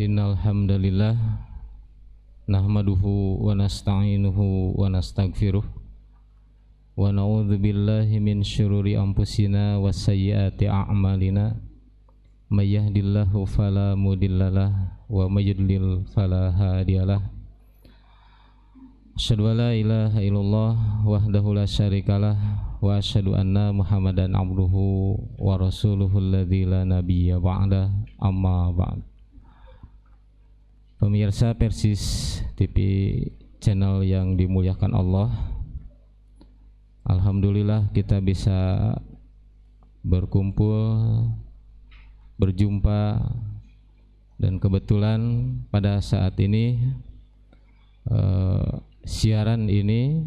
Innal hamdalillah nahmaduhu wa nasta'inuhu wa nastaghfiruh wa na'udzu billahi min syururi anfusina wa sayyiati a'malina may yahdihillahu fala mudhillalah wa may yudlil fala hadiyalah. Asyhadu an la ilaha illallah wahdahu la syarikalah wa asyhadu anna Muhammadan abduhu wa rasuluhu alladzi la nabiyya ba'da, amma ba'd. Pemirsa Persis TV channel yang dimuliakan Allah, alhamdulillah kita bisa berkumpul, berjumpa, dan kebetulan pada saat ini siaran ini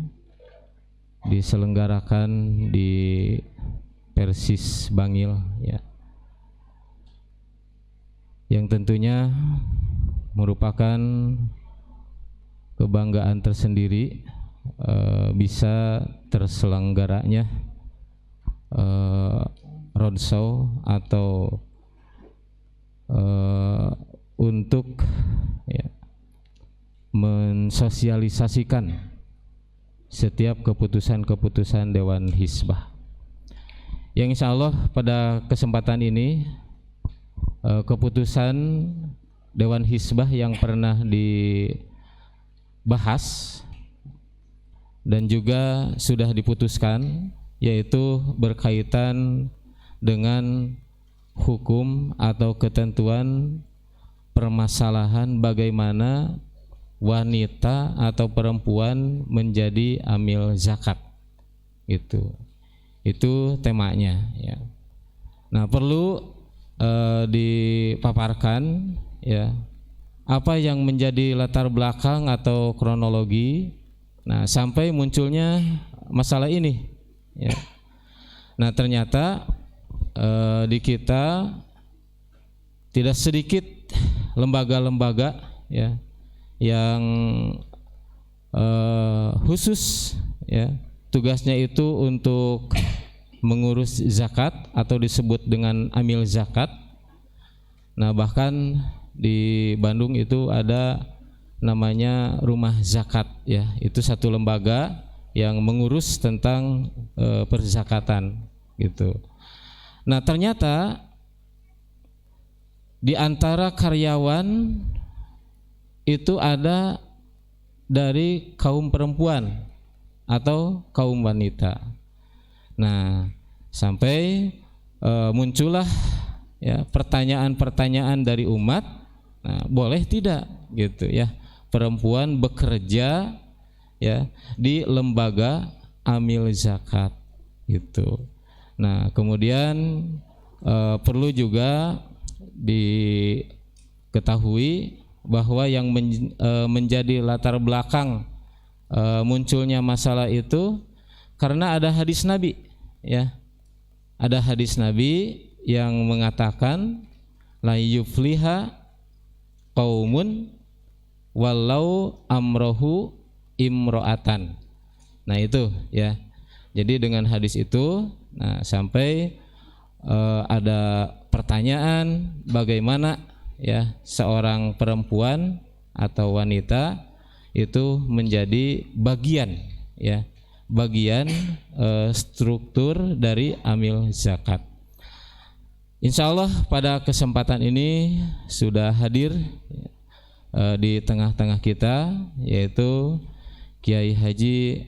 diselenggarakan di Persis Bangil, ya, yang tentunya merupakan kebanggaan tersendiri bisa terselenggaranya roadshow atau untuk ya, mensosialisasikan setiap keputusan-keputusan Dewan Hizbah, yang insya Allah pada kesempatan ini keputusan Dewan Hizbah yang pernah dibahas dan juga sudah diputuskan, yaitu berkaitan dengan hukum atau ketentuan permasalahan bagaimana wanita atau perempuan menjadi amil zakat. Itu temanya, ya. Nah, perlu dipaparkan, ya, apa yang menjadi latar belakang atau kronologi, nah, sampai munculnya masalah ini, ya. Nah, ternyata di kita tidak sedikit lembaga-lembaga, ya, yang khusus, ya, tugasnya itu untuk mengurus zakat atau disebut dengan amil zakat. Nah, bahkan di Bandung itu ada namanya rumah zakat, ya, itu satu lembaga yang mengurus tentang perzakatan, gitu. Nah, ternyata di antara karyawan itu ada dari kaum perempuan atau kaum wanita. Nah, sampai muncullah, ya, pertanyaan-pertanyaan dari umat. Nah, boleh tidak, gitu, ya, perempuan bekerja, ya, di lembaga amil zakat, gitu. Nah, kemudian perlu juga diketahui bahwa yang menjadi latar belakang munculnya masalah itu karena ada hadis Nabi, ya, ada hadis Nabi yang mengatakan la yufliha qaumun walau amrohu imro'atan. Nah, itu, ya. Jadi dengan hadis itu, nah, sampai ada pertanyaan bagaimana, ya, seorang perempuan atau wanita itu menjadi bagian, ya, bagian struktur dari amil zakat. Insya Allah pada kesempatan ini sudah hadir di tengah-tengah kita, yaitu Kiai Haji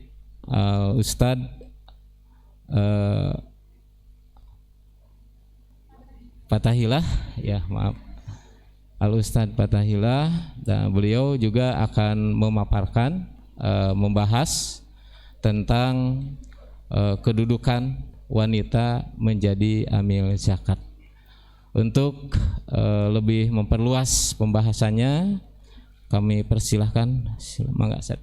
Ustadz Fatahillah, ya, maaf, Al Ustadz Fatahillah, dan beliau juga akan memaparkan, membahas tentang kedudukan wanita menjadi amil zakat. Untuk lebih memperluas pembahasannya, kami persilahkan. Mangga, Ustaz.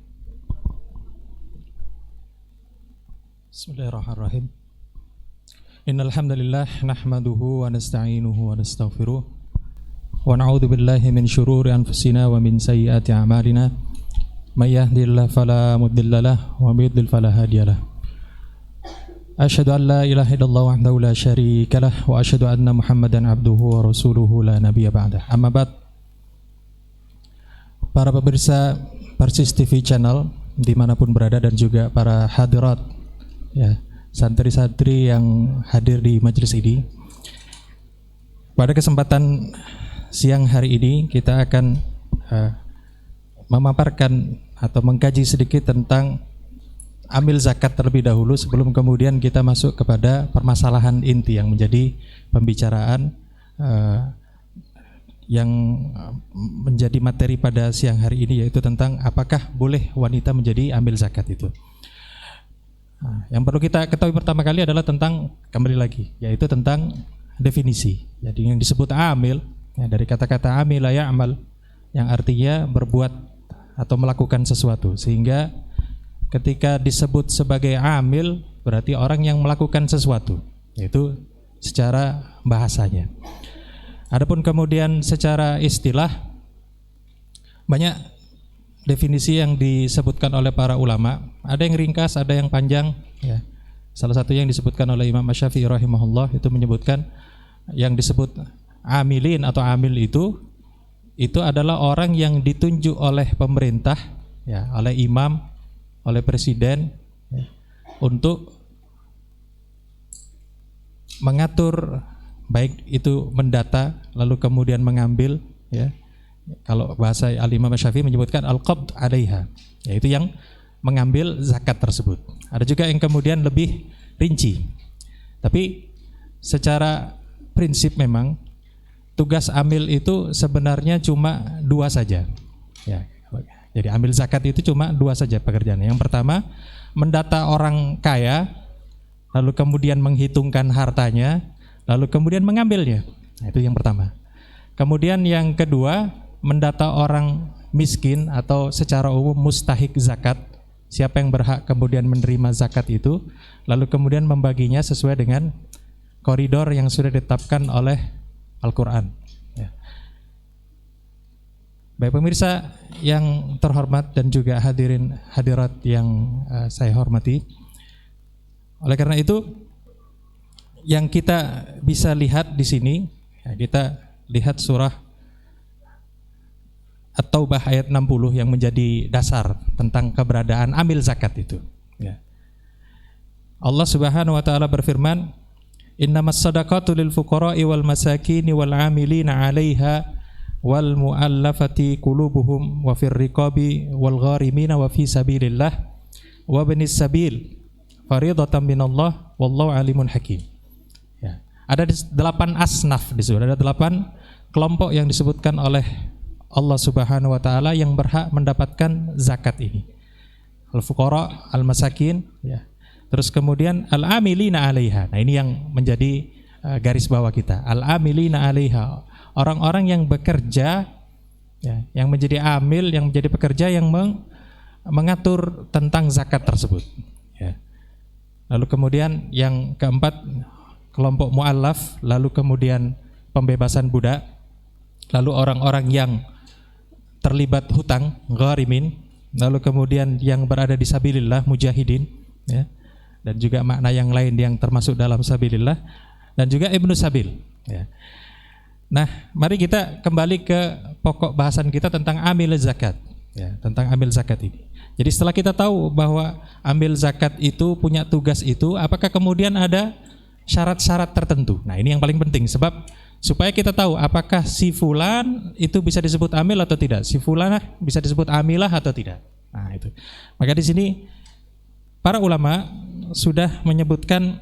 Bismillahirrahmanirrahim. Innal hamdalillah nahmaduhu wa nasta'inuhu wa nastaghfiruh wa na'udzu billahi min syururi anfusina wa min sayyiati a'malina may yahdihillahu fala mudhillalah wa may yudlil fala hadiyalah. Asyhadu an la ilaha illallah wahdahu la syarika lah wa asyhadu anna Muhammadan abduhu wa rasuluhu la nabiyya ba'dah. Amma ba'd. para pemirsa Persis TV Channel dimanapun berada dan juga para hadirat, ya, santri-santri yang hadir di majelis ini. Pada kesempatan siang hari ini kita akan memaparkan atau mengkaji sedikit tentang amil zakat terlebih dahulu sebelum kemudian kita masuk kepada permasalahan inti yang menjadi pembicaraan yang menjadi materi pada siang hari ini, yaitu tentang apakah boleh wanita menjadi amil zakat itu. Yang perlu kita ketahui pertama kali adalah tentang, kembali lagi, yaitu tentang definisi. Jadi yang disebut amil, ya, dari kata-kata amila ya'mal, yang artinya berbuat atau melakukan sesuatu, sehingga ketika disebut sebagai amil berarti orang yang melakukan sesuatu, yaitu secara bahasanya. Adapun kemudian secara istilah, banyak definisi yang disebutkan oleh para ulama. Ada yang ringkas, ada yang panjang, ya. Salah satu yang disebutkan oleh Imam Asy-Syafi'i rahimahullah itu menyebutkan yang disebut amilin atau amil itu adalah orang yang ditunjuk oleh pemerintah, ya, oleh imam, oleh presiden, ya, untuk mengatur, baik itu mendata lalu kemudian mengambil, ya. Kalau bahasa Al-Imam Asy-Syafi'i menyebutkan al-qabd 'alaiha, yaitu yang mengambil zakat tersebut. Ada juga yang kemudian lebih rinci. Tapi secara prinsip memang tugas amil itu sebenarnya cuma dua saja, ya. Jadi amil zakat itu cuma dua saja pekerjaannya. Yang pertama, mendata orang kaya, lalu kemudian menghitungkan hartanya, lalu kemudian mengambilnya. Nah, itu yang pertama. Kemudian yang kedua, mendata orang miskin atau secara umum mustahik zakat, siapa yang berhak kemudian menerima zakat itu, lalu kemudian membaginya sesuai dengan koridor yang sudah ditetapkan oleh Al-Quran, ya. Baik pemirsa yang terhormat dan juga hadirin hadirat yang saya hormati, oleh karena itu yang kita bisa lihat di sini, ya, kita lihat surah At-Taubah ayat 60 yang menjadi dasar tentang keberadaan amil zakat itu, ya. Allah Subhanahu wa taala berfirman, "Innamas shadaqatu lil fuqara'i wal masakini wal 'amilina 'alaiha wal mu'allafati qulubuhum wa fir riqabi wal gharimina wa fi sabilillah wa ibnis sabil fariidatan minallah wallahu alimun hakim." Ya. Ada 8 asnaf di situ, ada 8 kelompok yang disebutkan oleh Allah Subhanahu wa taala yang berhak mendapatkan zakat ini. Al-fuqara, al-masakin, ya. Terus kemudian al-amilina 'alaiha. Nah, ini yang menjadi garis bawah kita. Al-amilina 'alaiha, orang-orang yang bekerja, ya, yang menjadi amil, yang menjadi pekerja yang mengatur tentang zakat tersebut, ya. Lalu kemudian yang keempat, kelompok mu'allaf, lalu kemudian pembebasan budak, lalu orang-orang yang terlibat hutang, gharimin, lalu kemudian yang berada di sabilillah, mujahidin, ya, dan juga makna yang lain yang termasuk dalam sabilillah, dan juga ibnu sabil, ya. Nah, mari kita kembali ke pokok bahasan kita tentang amil zakat, ya, tentang amil zakat ini. Jadi setelah kita tahu bahwa amil zakat itu punya tugas itu, apakah kemudian ada syarat-syarat tertentu? Nah, ini yang paling penting, sebab supaya kita tahu apakah si fulan itu bisa disebut amil atau tidak, si fulanah bisa disebut amilah atau tidak. Nah, itu. Maka di sini para ulama sudah menyebutkan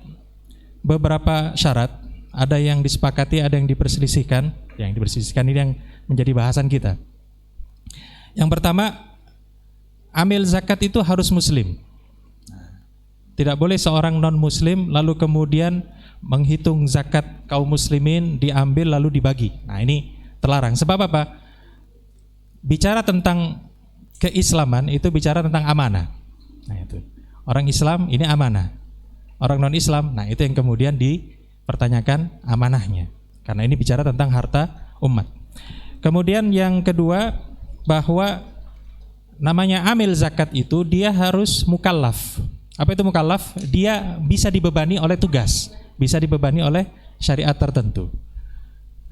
beberapa syarat, ada yang disepakati, ada yang diperselisihkan. Yang diperselisihkan ini yang menjadi bahasan kita. Yang pertama, amil zakat itu harus muslim. Tidak boleh seorang non-muslim lalu kemudian menghitung zakat kaum muslimin, diambil lalu dibagi. Nah, ini terlarang. Sebab apa? Bicara tentang keislaman itu bicara tentang amanah. Nah, itu. Orang Islam ini amanah. Orang non-Islam, nah itu yang kemudian dipertanyakan amanahnya. Karena ini bicara tentang harta umat. Kemudian yang kedua, bahwa namanya amil zakat itu dia harus mukallaf. Apa itu mukallaf? Dia bisa dibebani oleh tugas, bisa dibebani oleh syariat tertentu.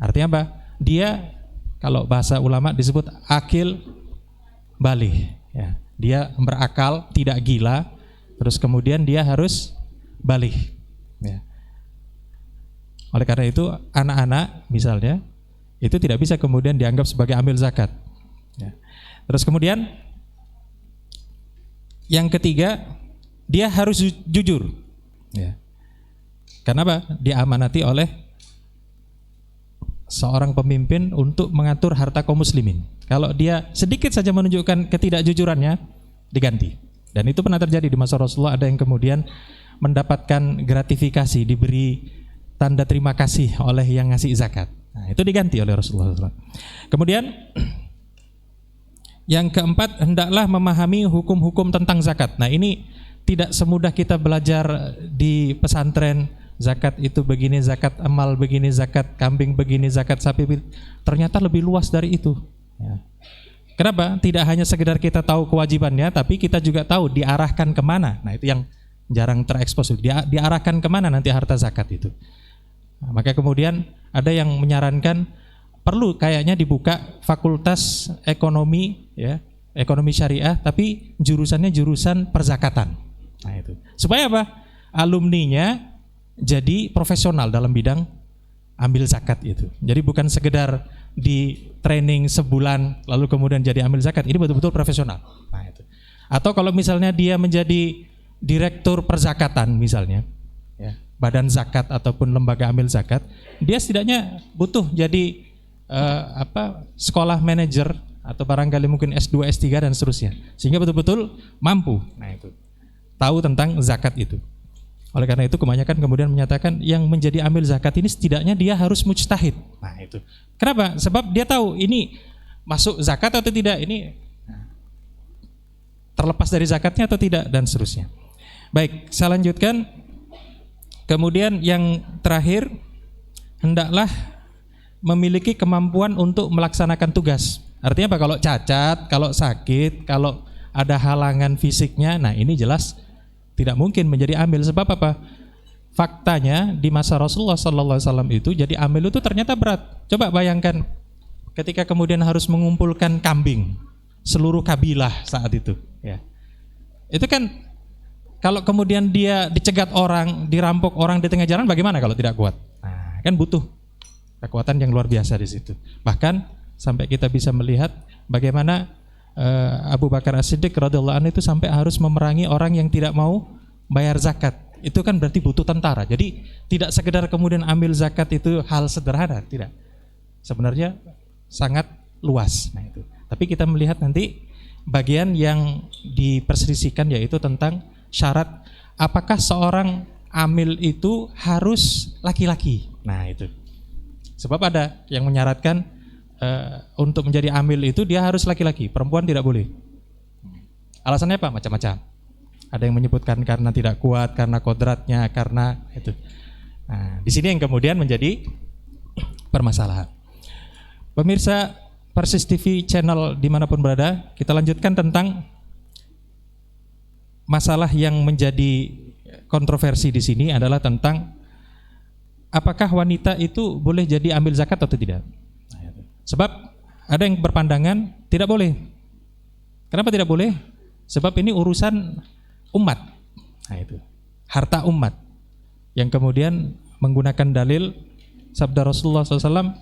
Artinya apa? Dia, kalau bahasa ulama disebut akil baligh, ya. Dia berakal, tidak gila, terus kemudian dia harus baligh, ya. Oleh karena itu anak-anak misalnya itu tidak bisa kemudian dianggap sebagai amil zakat, ya. Terus kemudian yang ketiga, dia harus jujur, ya. Kenapa? Diamanati oleh seorang pemimpin untuk mengatur harta kaum muslimin. Kalau dia sedikit saja menunjukkan ketidakjujurannya, diganti. Dan itu pernah terjadi di masa Rasulullah, ada yang kemudian mendapatkan gratifikasi, diberi tanda terima kasih oleh yang ngasih zakat. Nah, itu diganti oleh Rasulullah SAW. Kemudian yang keempat, hendaklah memahami hukum-hukum tentang zakat. Nah, ini tidak semudah kita belajar di pesantren, zakat itu begini, zakat amal begini, zakat kambing begini, zakat sapi. Ternyata lebih luas dari itu, ya. Kenapa? Tidak hanya sekedar kita tahu kewajibannya, tapi kita juga tahu diarahkan kemana. Nah, itu yang jarang terekspos. Diarahkan kemana nanti harta zakat itu. Nah, maka kemudian ada yang menyarankan perlu kayaknya dibuka fakultas ekonomi, ya, ekonomi syariah, tapi jurusannya jurusan perzakatan. Nah, itu supaya apa? Alumninya jadi profesional dalam bidang ambil zakat itu. Jadi bukan sekedar di training sebulan lalu kemudian jadi ambil zakat, ini betul-betul profesional. Nah, itu. Atau kalau misalnya dia menjadi direktur perzakatan misalnya, ya, badan zakat ataupun lembaga ambil zakat, dia setidaknya butuh jadi sekolah manajer atau barangkali mungkin S2, S3 dan seterusnya, sehingga betul-betul mampu. Nah, itu tahu tentang zakat itu. Oleh karena itu kebanyakan kemudian menyatakan yang menjadi amil zakat ini setidaknya dia harus mujtahid. Nah, itu. Kenapa? Sebab dia tahu ini masuk zakat atau tidak, ini terlepas dari zakatnya atau tidak, dan seterusnya. Baik, saya lanjutkan. Kemudian yang terakhir, hendaklah memiliki kemampuan untuk melaksanakan tugas. Artinya apa? Kalau cacat, kalau sakit, kalau ada halangan fisiknya, nah ini jelas tidak mungkin menjadi amil. Sebab apa? Faktanya di masa Rasulullah SAW itu jadi amil itu ternyata berat. Coba bayangkan ketika kemudian harus mengumpulkan kambing seluruh kabilah saat itu, ya. Itu kan kalau kemudian dia dicegat orang, dirampok orang di tengah jalan, bagaimana kalau tidak kuat? Nah, kan butuh kekuatan yang luar biasa di situ. Bahkan sampai kita bisa melihat bagaimana Abu Bakar As-Siddiq radhiyallahu anhu itu sampai harus memerangi orang yang tidak mau bayar zakat. Itu kan berarti butuh tentara. Jadi tidak sekedar kemudian ambil zakat itu hal sederhana, tidak. Sebenarnya sangat luas. Nah, itu. Tapi kita melihat nanti bagian yang diperselisihkan, yaitu tentang syarat apakah seorang amil itu harus laki-laki. Nah, itu. Sebab ada yang menyaratkan untuk menjadi amil itu dia harus laki-laki, perempuan tidak boleh. Alasannya apa? Macam-macam. Ada yang menyebutkan karena tidak kuat, karena kodratnya, karena itu. Nah, di sini yang kemudian menjadi permasalahan. Pemirsa Persis TV channel dimanapun berada, kita lanjutkan tentang masalah yang menjadi kontroversi di sini adalah tentang apakah wanita itu boleh jadi ambil zakat atau tidak. Sebab ada yang berpandangan tidak boleh. Kenapa tidak boleh? Sebab ini urusan umat. Nah, itu harta umat, yang kemudian menggunakan dalil sabda Rasulullah SAW,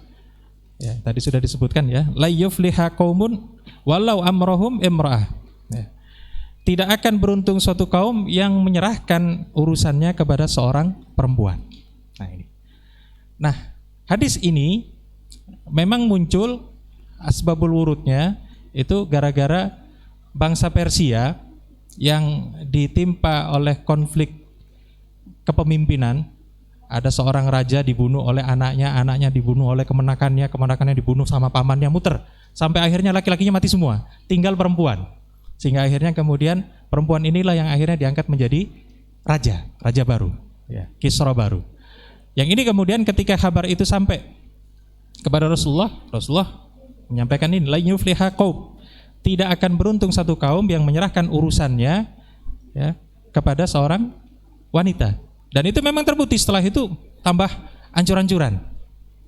ya, tadi sudah disebutkan, ya, la yufliha qaumun walau amrohum imra'ah, ya. Tidak akan beruntung suatu kaum yang menyerahkan urusannya kepada seorang perempuan. Nah, ini. Nah, hadis ini memang muncul asbabul wurudnya itu gara-gara bangsa Persia yang ditimpa oleh konflik kepemimpinan. Ada seorang raja dibunuh oleh anaknya, anaknya dibunuh oleh kemenakannya, kemenakannya dibunuh sama pamannya, muter. Sampai akhirnya laki-lakinya mati semua, tinggal perempuan. Sehingga akhirnya kemudian perempuan inilah yang akhirnya diangkat menjadi raja baru, ya, Kisra baru. Yang ini kemudian ketika kabar itu sampai kepada Rasulullah menyampaikan ini, la yufliha qaum, tidak akan beruntung satu kaum yang menyerahkan urusannya, ya, kepada seorang wanita. Dan itu memang terbukti setelah itu tambah ancur-ancuran,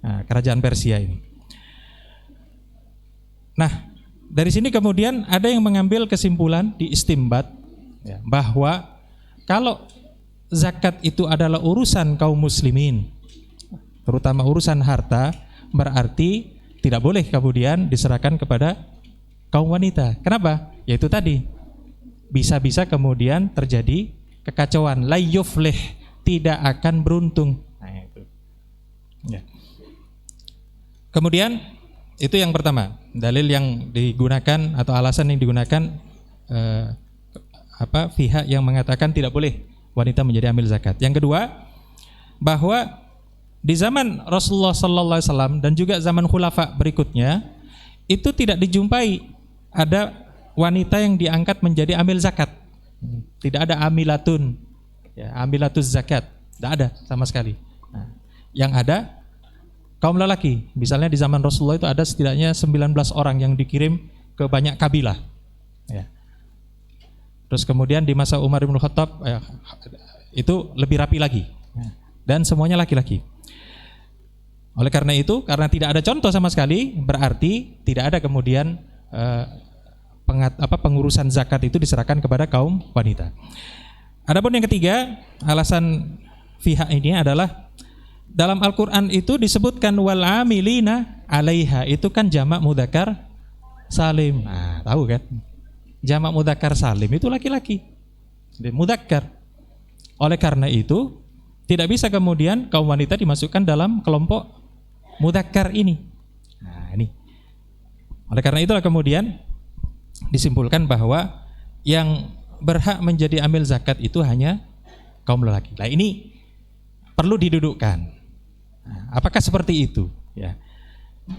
nah, kerajaan Persia ini. Nah, dari sini kemudian ada yang mengambil kesimpulan di istimbat ya, bahwa kalau zakat itu adalah urusan kaum muslimin, terutama urusan harta, berarti tidak boleh kemudian diserahkan kepada kaum wanita. Kenapa? Yaitu tadi, bisa-bisa kemudian terjadi kekacauan, la yuflih, tidak akan beruntung. Nah, itu. Ya. Kemudian itu yang pertama, dalil yang digunakan atau alasan yang digunakan pihak yang mengatakan tidak boleh wanita menjadi amil zakat. Yang kedua, bahwa di zaman Rasulullah sallallahu alaihi wasallam dan juga zaman khulafa berikutnya itu tidak dijumpai ada wanita yang diangkat menjadi amil zakat. Tidak ada amilatun, ya, amilatuz zakat, tidak ada sama sekali. Nah, yang ada kaum lelaki. Misalnya di zaman Rasulullah itu ada setidaknya 19 orang yang dikirim ke banyak kabilah. Ya. Terus kemudian di masa Umar bin Khattab itu lebih rapi lagi. Dan semuanya laki-laki. Oleh karena itu, karena tidak ada contoh sama sekali, berarti tidak ada kemudian pengurusan zakat itu diserahkan kepada kaum wanita. Adapun yang ketiga, alasan pihak ini adalah dalam Al-Quran itu disebutkan wal amilina alaiha, itu kan jamak mudzakkar salim. Nah, tahu kan? Jamak mudzakkar salim itu laki-laki, mudzakkar. Oleh karena itu tidak bisa kemudian kaum wanita dimasukkan dalam kelompok mudzakkar ini. Nah, ini. Oleh karena itulah kemudian disimpulkan bahwa yang berhak menjadi amil zakat itu hanya kaum lelaki. Nah, ini perlu didudukkan. Nah, apakah seperti itu? Ya.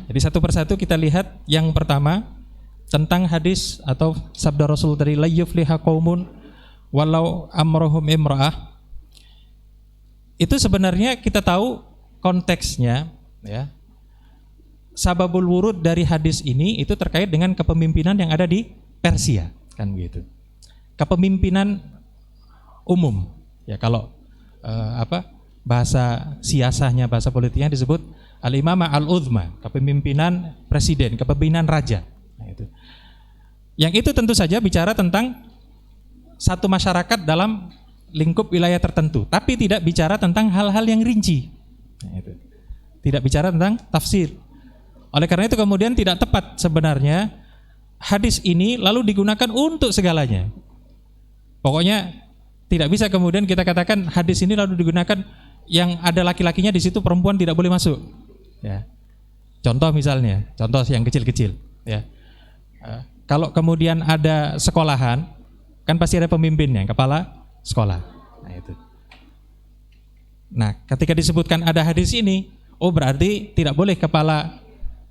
Jadi satu persatu kita lihat. Yang pertama tentang hadis atau sabda Rasul dari la yufliha qaumun walau amrohum imra'ah. Itu sebenarnya kita tahu konteksnya, ya. Sababul wurud dari hadis ini itu terkait dengan kepemimpinan yang ada di Persia, kan gitu. Kepemimpinan umum, ya, kalau bahasa siasahnya, bahasa politiknya disebut al-imamah al-uzma, kepemimpinan presiden, kepemimpinan raja. Nah, itu. Yang itu tentu saja bicara tentang satu masyarakat dalam lingkup wilayah tertentu, tapi tidak bicara tentang hal-hal yang rinci. Nah, itu. Tidak bicara tentang tafsir. Oleh karena itu kemudian tidak tepat sebenarnya hadis ini lalu digunakan untuk segalanya. Pokoknya tidak bisa kemudian kita katakan hadis ini lalu digunakan yang ada laki-lakinya di situ, perempuan tidak boleh masuk. Ya. Contoh misalnya, contoh yang kecil-kecil. Ya. Kalau kemudian ada sekolahan, kan pasti ada pemimpinnya, kepala sekolah. Nah, itu. Nah, ketika disebutkan ada hadis ini, oh berarti tidak boleh kepala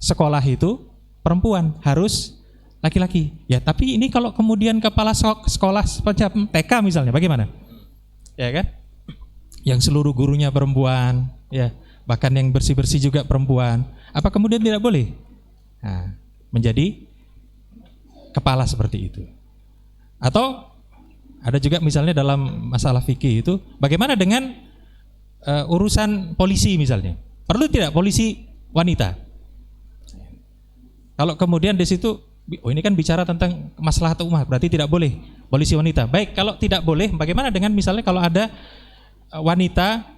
sekolah itu perempuan, harus laki-laki. Ya, tapi ini kalau kemudian kepala sekolah semacam TK misalnya, bagaimana? Ya kan? Yang seluruh gurunya perempuan, ya, bahkan yang bersih-bersih juga perempuan. Apa kemudian tidak boleh? Nah, menjadi kepala seperti itu. Atau ada juga misalnya dalam masalah fikih itu, bagaimana dengan urusan polisi misalnya? Perlu tidak polisi wanita? Kalau kemudian di situ, oh ini kan bicara tentang maslahat umat, berarti tidak boleh polisi wanita. Baik, kalau tidak boleh, bagaimana dengan misalnya kalau ada wanita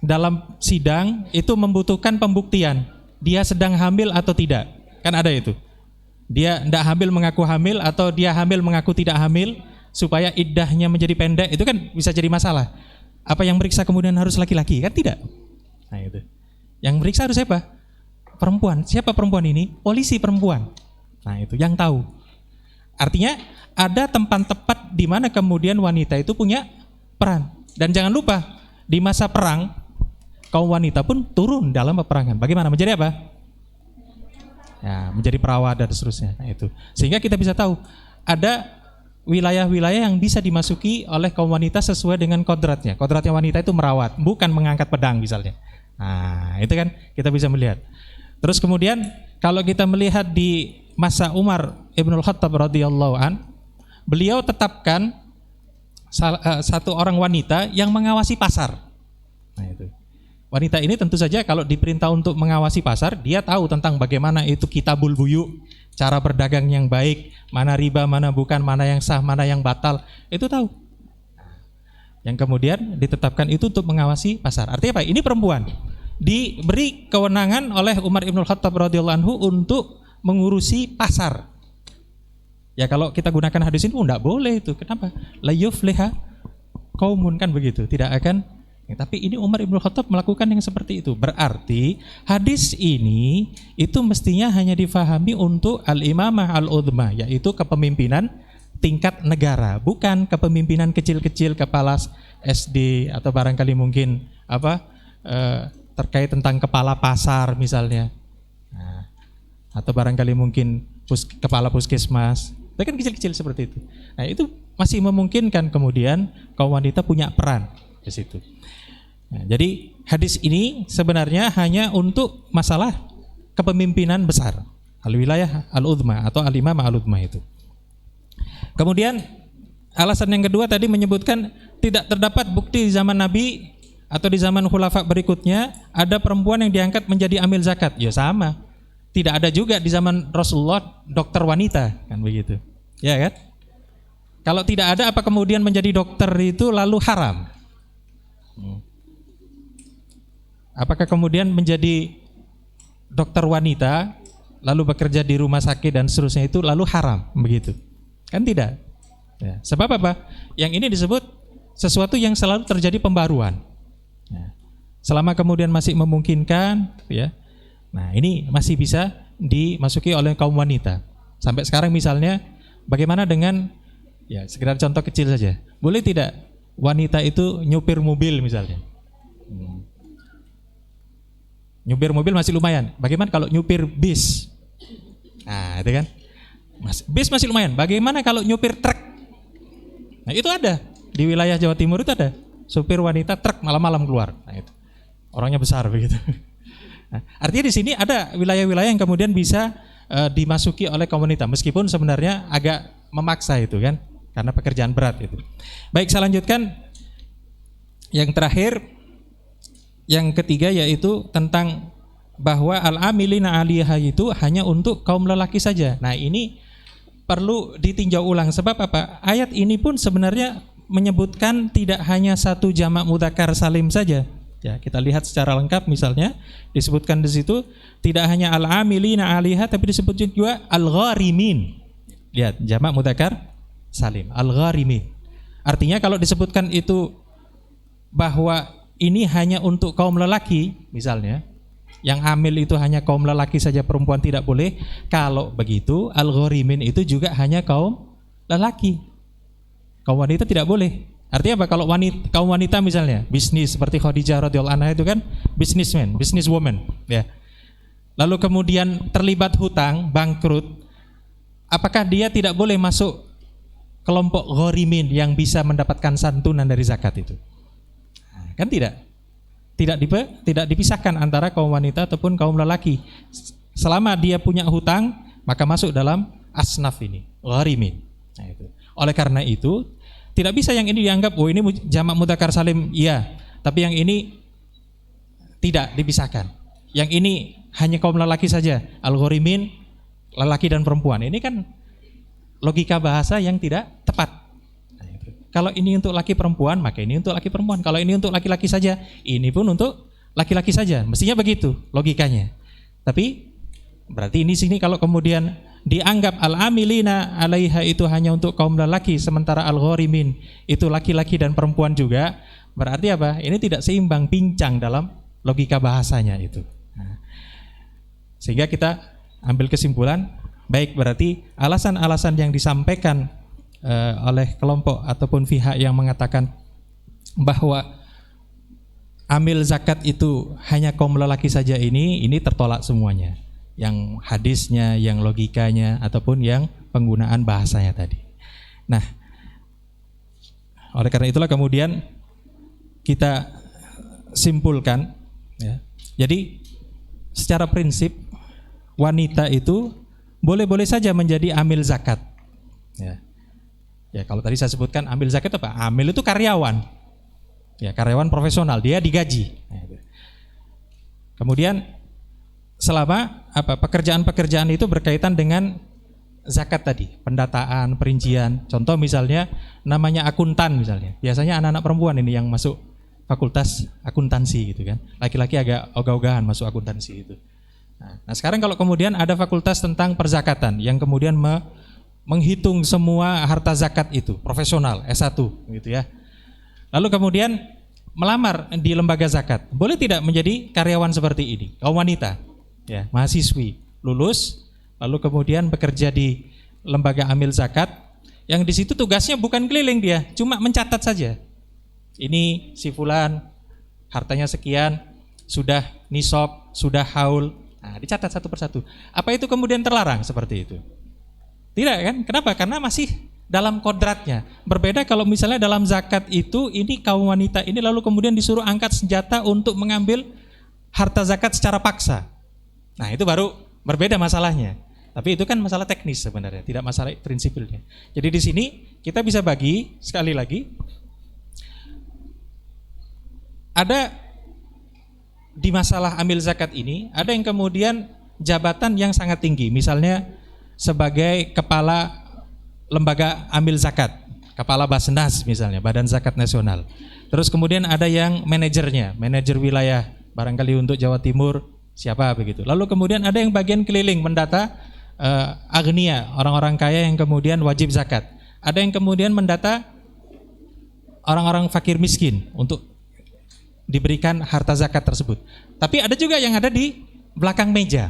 dalam sidang itu membutuhkan pembuktian, dia sedang hamil atau tidak? Kan ada itu. Dia tidak hamil mengaku hamil atau dia hamil mengaku tidak hamil supaya iddahnya menjadi pendek, itu kan bisa jadi masalah. Apa yang meriksa kemudian harus laki-laki? Kan tidak. Nah, itu. Yang meriksa harus siapa? Perempuan. Siapa perempuan ini? Polisi perempuan. Nah, itu yang tahu. Artinya ada tempat tepat di mana kemudian wanita itu punya peran. Dan jangan lupa di masa perang kaum wanita pun turun dalam peperangan. Bagaimana? Menjadi apa? Ya, menjadi perawat dan seterusnya. Nah, itu. Sehingga kita bisa tahu ada wilayah-wilayah yang bisa dimasuki oleh kaum wanita sesuai dengan kodratnya. Kodratnya wanita itu merawat, bukan mengangkat pedang misalnya. Nah, itu kan kita bisa melihat. Terus kemudian kalau kita melihat di masa Umar Ibnul Khattab radhiyallahu an, beliau tetapkan satu orang wanita yang mengawasi pasar. Nah, itu. Wanita ini tentu saja kalau diperintah untuk mengawasi pasar, dia tahu tentang bagaimana itu kitabul buyu, cara berdagang yang baik, mana riba, mana bukan, mana yang sah, mana yang batal, itu tahu. Yang kemudian ditetapkan itu untuk mengawasi pasar. Artinya apa? Ini perempuan diberi kewenangan oleh Umar Ibn Khattab radhiyallahu anhu untuk mengurusi pasar. Ya kalau kita gunakan hadis ini tidak boleh itu. Kenapa? La yufliha qaumun, kan begitu. Tidak akan. Tapi ini Umar Ibn Khattab melakukan yang seperti itu. Berarti hadis ini itu mestinya hanya difahami untuk al-imamah al-udhma, yaitu kepemimpinan tingkat negara, bukan kepemimpinan kecil-kecil kepala SD atau barangkali mungkin terkait tentang kepala pasar misalnya, atau barangkali mungkin kepala puskesmas. Itu kan kecil-kecil seperti itu. Nah, itu masih memungkinkan kemudian kaum wanita punya peran di situ. Nah, jadi hadis ini sebenarnya hanya untuk masalah kepemimpinan besar, al-wilayah al-udhma atau al-imamah al-udhma itu. Kemudian alasan yang kedua tadi menyebutkan tidak terdapat bukti di zaman Nabi atau di zaman khulafa berikutnya ada perempuan yang diangkat menjadi amil zakat. Ya sama. Tidak ada juga di zaman Rasulullah dokter wanita, kan begitu. Ya kan? Kalau tidak ada, apa kemudian menjadi dokter itu lalu haram? Apakah kemudian menjadi dokter wanita lalu bekerja di rumah sakit dan seterusnya itu lalu haram? Begitu. Kan tidak. Ya. Sebab apa? Yang ini disebut sesuatu yang selalu terjadi pembaruan. Ya. Selama kemudian masih memungkinkan, ya. Nah, ini masih bisa dimasuki oleh kaum wanita. Sampai sekarang misalnya bagaimana dengan, ya sekedar contoh kecil saja. Boleh tidak wanita itu nyupir mobil misalnya? Nyupir mobil masih lumayan. Bagaimana kalau nyupir bis? Nah, itu kan. Bis masih lumayan. Bagaimana kalau nyupir truk? Nah, itu ada. Di wilayah Jawa Timur itu ada. Supir wanita truk malam-malam keluar. Nah, itu. Orangnya besar begitu. Nah, artinya di sini ada wilayah-wilayah yang kemudian bisa dimasuki oleh kaum wanita. Meskipun sebenarnya agak memaksa itu kan. Karena pekerjaan berat itu. Baik, saya lanjutkan. Yang terakhir, yang ketiga yaitu tentang bahwa al-amilina 'alaiha itu hanya untuk kaum lelaki saja. Nah, ini perlu ditinjau ulang. Sebab apa? Ayat ini pun sebenarnya menyebutkan tidak hanya satu jamak mudzakkar salim saja. Ya, kita lihat secara lengkap misalnya disebutkan di situ tidak hanya al-amilina 'alaiha tapi disebut juga al-gharimin. Lihat, jamak mudzakkar salim, al-gharimin. Artinya kalau disebutkan itu bahwa ini hanya untuk kaum lelaki misalnya, yang hamil itu hanya kaum lelaki saja, perempuan tidak boleh. Kalau begitu al-gharimin itu juga hanya kaum lelaki, kaum wanita tidak boleh. Artinya apa? Kalau kaum wanita misalnya bisnis seperti Khadijah radhiyallahu anha itu kan businessman, businesswoman ya. Lalu kemudian terlibat hutang, bangkrut, apakah dia tidak boleh masuk kelompok gharimin yang bisa mendapatkan santunan dari zakat itu? Kan tidak dipisahkan antara kaum wanita ataupun kaum lelaki. Selama dia punya hutang, maka masuk dalam asnaf ini, gharimin. Nah, itu. Oleh karena itu, tidak bisa yang ini dianggap oh ini jamak mudzakkar salim, iya, tapi yang ini tidak dipisahkan. Yang ini hanya kaum lelaki saja, al-gharimin, lelaki dan perempuan. Ini kan logika bahasa yang tidak tepat. Kalau ini untuk laki perempuan, maka ini untuk laki perempuan. Kalau ini untuk laki-laki saja, ini pun untuk laki-laki saja. Mestinya begitu logikanya. Tapi berarti ini sini kalau kemudian dianggap al-amilina 'alaiha itu hanya untuk kaum lelaki, sementara al-gharimin itu laki-laki dan perempuan juga, berarti apa? Ini tidak seimbang, pincang dalam logika bahasanya itu. Nah, sehingga kita ambil kesimpulan, baik berarti alasan-alasan yang disampaikan oleh kelompok ataupun pihak yang mengatakan bahwa amil zakat itu hanya kaum lelaki saja ini tertolak semuanya. Yang hadisnya, yang logikanya ataupun yang penggunaan bahasanya tadi. Nah, oleh karena itulah kemudian kita simpulkan ya. Jadi secara prinsip wanita itu boleh-boleh saja menjadi amil zakat. Ya. Ya, kalau tadi saya sebutkan amil zakat apa? Amil itu karyawan. Ya, karyawan profesional, dia digaji. Kemudian selama pekerjaan-pekerjaan itu berkaitan dengan zakat tadi, pendataan, perincian. Contoh misalnya namanya akuntan misalnya. Biasanya anak-anak perempuan ini yang masuk fakultas akuntansi gitu kan. Laki-laki agak ogah-ogahan masuk akuntansi itu. Nah, sekarang kalau kemudian ada fakultas tentang perzakatan yang kemudian menghitung semua harta zakat itu, profesional S1 gitu ya. Lalu kemudian melamar di lembaga zakat. Boleh tidak menjadi karyawan seperti ini? Kaum wanita, ya, mahasiswi, lulus, lalu kemudian bekerja di lembaga amil zakat, yang di situ tugasnya bukan keliling dia, cuma mencatat saja. Ini si fulan, hartanya sekian, sudah nisab, sudah haul. Nah, dicatat satu persatu. Apa itu kemudian terlarang seperti itu? Tidak kan? Kenapa? Karena masih dalam kodratnya. Berbeda kalau misalnya dalam zakat itu, ini kaum wanita ini lalu kemudian disuruh angkat senjata untuk mengambil harta zakat secara paksa. Nah, itu baru berbeda masalahnya. Tapi itu kan masalah teknis sebenarnya, tidak masalah prinsipilnya. Jadi di sini kita bisa bagi sekali lagi. Ada di masalah amil zakat ini, ada yang kemudian jabatan yang sangat tinggi, misalnya sebagai kepala lembaga amil zakat, kepala Basnas misalnya, Badan Zakat Nasional. Terus kemudian ada yang manajernya, manajer wilayah, barangkali untuk Jawa Timur, siapa begitu. Lalu kemudian ada yang bagian keliling mendata agnia, orang-orang kaya yang kemudian wajib zakat. Ada yang kemudian mendata orang-orang fakir miskin untuk diberikan harta zakat tersebut. Tapi ada juga yang ada di belakang meja,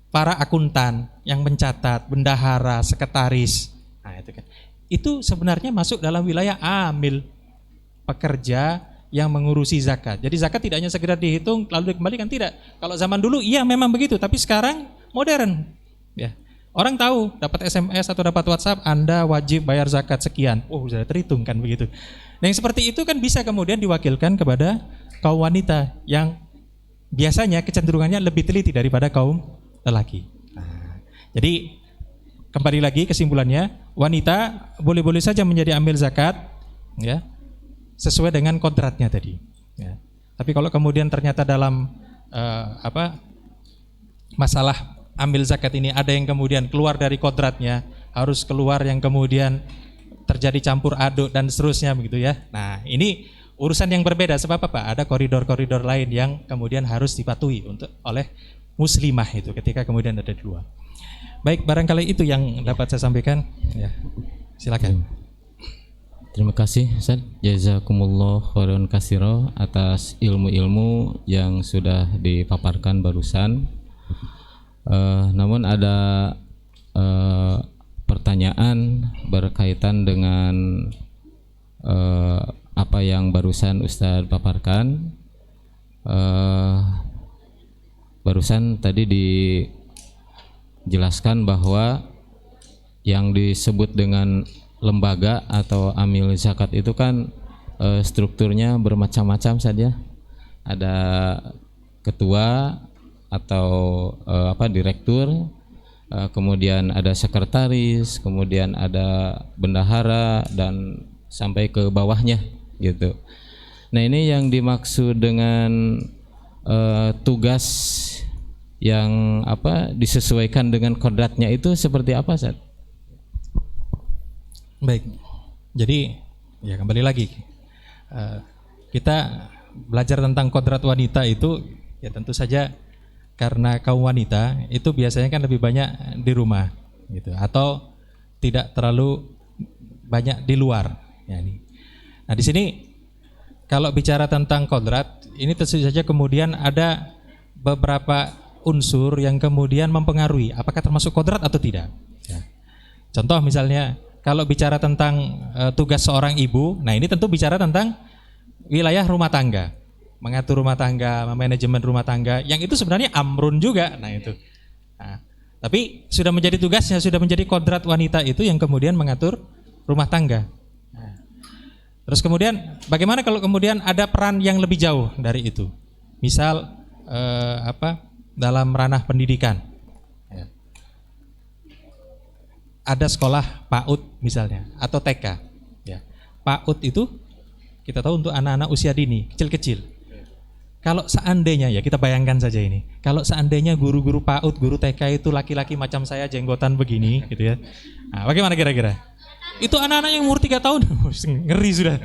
para akuntan yang mencatat, bendahara, sekretaris. Nah, itu kan. Itu sebenarnya masuk dalam wilayah amil, pekerja yang mengurusi zakat. Jadi zakat tidak hanya sekedar dihitung lalu dikembalikan, tidak. Kalau zaman dulu iya memang begitu, tapi sekarang modern. Ya. Orang tahu dapat SMS atau dapat WhatsApp, Anda wajib bayar zakat sekian. Oh, sudah terhitung kan begitu. Nah, yang seperti itu kan bisa kemudian diwakilkan kepada kaum wanita yang biasanya kecenderungannya lebih teliti daripada kaum lelaki. Nah, jadi kembali lagi kesimpulannya, wanita boleh-boleh saja menjadi amil zakat, ya, sesuai dengan kodratnya tadi. Ya. Tapi kalau kemudian ternyata dalam masalah amil zakat ini ada yang kemudian keluar dari kodratnya, harus keluar yang kemudian terjadi campur aduk dan seterusnya begitu ya. Nah, ini urusan yang berbeda. Sebab apa? Ada koridor-koridor lain yang kemudian harus dipatuhi oleh muslimah itu ketika kemudian ada dua. Baik, barangkali itu yang dapat saya sampaikan. Ya, silakan. Terima kasih Ustaz. Jazakumullah khairan katsira atas ilmu-ilmu yang sudah dipaparkan barusan. Namun ada pertanyaan berkaitan dengan apa yang barusan Ustaz paparkan. Barusan tadi dijelaskan bahwa yang disebut dengan lembaga atau amil zakat itu kan strukturnya bermacam-macam saja. Ada ketua atau direktur, kemudian ada sekretaris, kemudian ada bendahara dan sampai ke bawahnya gitu. Nah, ini yang dimaksud dengan tugas yang disesuaikan dengan kodratnya itu seperti apa, Ustaz? Baik, jadi ya kembali lagi kita belajar tentang kodrat wanita itu ya tentu saja karena kaum wanita itu biasanya kan lebih banyak di rumah gitu, atau tidak terlalu banyak di luar. Ya, ini. Nah, di sini kalau bicara tentang kodrat ini tentu saja kemudian ada beberapa unsur yang kemudian mempengaruhi apakah termasuk kodrat atau tidak. Ya. Contoh misalnya kalau bicara tentang tugas seorang ibu, nah ini tentu bicara tentang wilayah rumah tangga, mengatur rumah tangga, manajemen rumah tangga, yang itu sebenarnya amrun juga. Nah itu. Nah, tapi sudah menjadi tugasnya, sudah menjadi kodrat wanita itu yang kemudian mengatur rumah tangga. Nah, terus kemudian bagaimana kalau kemudian ada peran yang lebih jauh dari itu? Misal dalam ranah pendidikan. Ada sekolah PAUD misalnya atau TK. Ya. PAUD itu kita tahu untuk anak-anak usia dini, kecil-kecil. kalau seandainya ya kita bayangkan saja ini, kalau seandainya guru-guru PAUD, guru TK itu laki-laki macam saya jenggotan begini gitu ya. Nah, bagaimana kira-kira? Itu anak-anak yang umur 3 tahun ngeri sudah,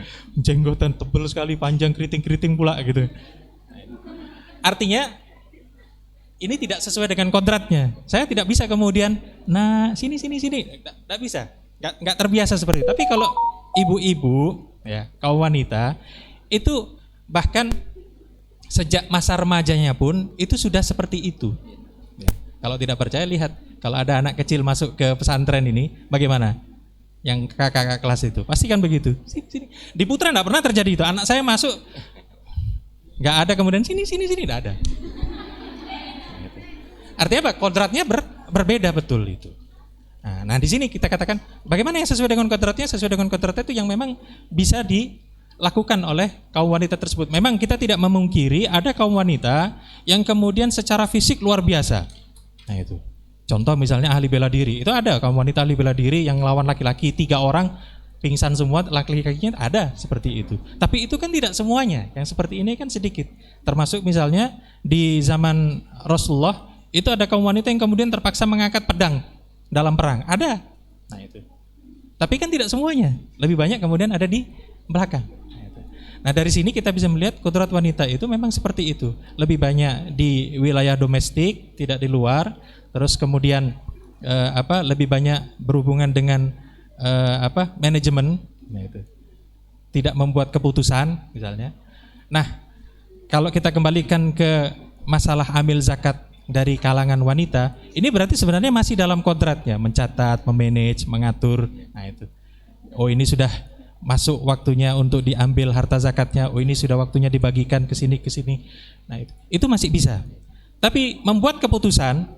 jenggotan tebal sekali, panjang, keriting-keriting pula gitu. Artinya ini tidak sesuai dengan kodratnya. Saya tidak bisa kemudian, nah sini, tidak bisa, nggak terbiasa seperti itu. Tapi kalau ibu-ibu, ya kaum wanita itu bahkan sejak masa remajanya pun itu sudah seperti itu. Ya. Kalau tidak percaya lihat, kalau ada anak kecil masuk ke pesantren ini, bagaimana? Yang kakak-kakak kelas itu, pasti kan begitu. Sini. Di Putra nggak pernah terjadi itu. Anak saya masuk, nggak ada kemudian sini, nggak ada. Artinya apa? Kodratnya berbeda betul itu. Nah di sini kita katakan bagaimana yang sesuai dengan kodratnya? Sesuai dengan kodratnya itu yang memang bisa dilakukan oleh kaum wanita tersebut. Memang kita tidak memungkiri ada kaum wanita yang kemudian secara fisik luar biasa. Nah itu. Contoh misalnya ahli bela diri. Itu ada kaum wanita ahli bela diri yang lawan laki-laki 3 orang pingsan semua, laki-lakinya ada seperti itu. Tapi itu kan tidak semuanya. Yang seperti ini kan sedikit. Termasuk misalnya di zaman Rasulullah itu ada kaum wanita yang kemudian terpaksa mengangkat pedang dalam perang. Ada. Nah itu. Tapi kan tidak semuanya. Lebih banyak kemudian ada di belakang. Nah dari sini kita bisa melihat kodrat wanita itu memang seperti itu. Lebih banyak di wilayah domestik, tidak di luar. Terus kemudian lebih banyak berhubungan dengan manajemen. Nah itu. Tidak membuat keputusan misalnya. Nah kalau kita kembalikan ke masalah amil zakat dari kalangan wanita, ini berarti sebenarnya masih dalam kodratnya, mencatat, memanage, mengatur. Nah itu. Oh ini sudah masuk waktunya untuk diambil harta zakatnya. Oh ini sudah waktunya dibagikan ke sini. Nah itu masih bisa. Tapi membuat keputusan,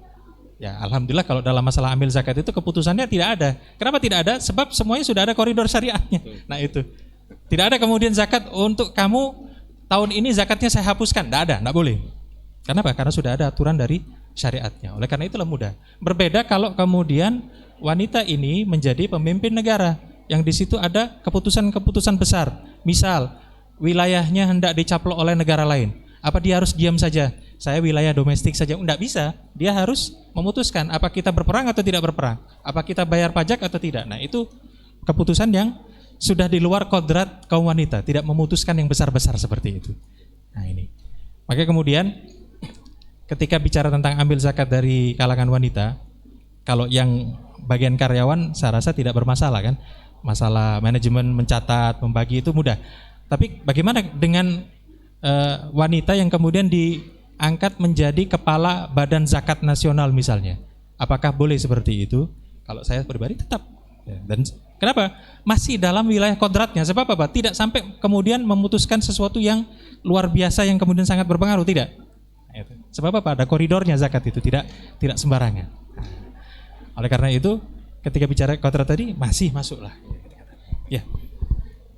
ya alhamdulillah kalau dalam masalah ambil zakat itu keputusannya tidak ada. Kenapa tidak ada? Sebab semuanya sudah ada koridor syariatnya. Nah itu. Tidak ada kemudian zakat untuk kamu tahun ini zakatnya saya hapuskan. Tidak ada, tidak boleh. Kenapa? Karena sudah ada aturan dari syariatnya. Oleh karena itulah mudah. Berbeda kalau kemudian wanita ini menjadi pemimpin negara, yang di situ ada keputusan-keputusan besar. Misal wilayahnya hendak dicaplok oleh negara lain. Apa dia harus diam saja? Saya wilayah domestik saja. Tidak bisa. Dia harus memutuskan apa kita berperang atau tidak berperang. Apa kita bayar pajak atau tidak. Nah itu keputusan yang sudah di luar kodrat kaum wanita. Tidak memutuskan yang besar-besar seperti itu. Nah ini. Maka kemudian ketika bicara tentang ambil zakat dari kalangan wanita, kalau yang bagian karyawan saya rasa tidak bermasalah kan. Masalah manajemen, mencatat, membagi itu mudah. Tapi bagaimana dengan wanita yang kemudian diangkat menjadi kepala Badan Zakat Nasional misalnya? Apakah boleh seperti itu? Kalau saya pribadi tetap. Dan kenapa? Masih dalam wilayah kodratnya. Sebab apa? Tidak sampai kemudian memutuskan sesuatu yang luar biasa yang kemudian sangat berpengaruh. Tidak. Sebab apa? Ada koridornya zakat itu. Tidak sembarangan. Oleh karena itu ketika bicara kodrat tadi masih masuklah.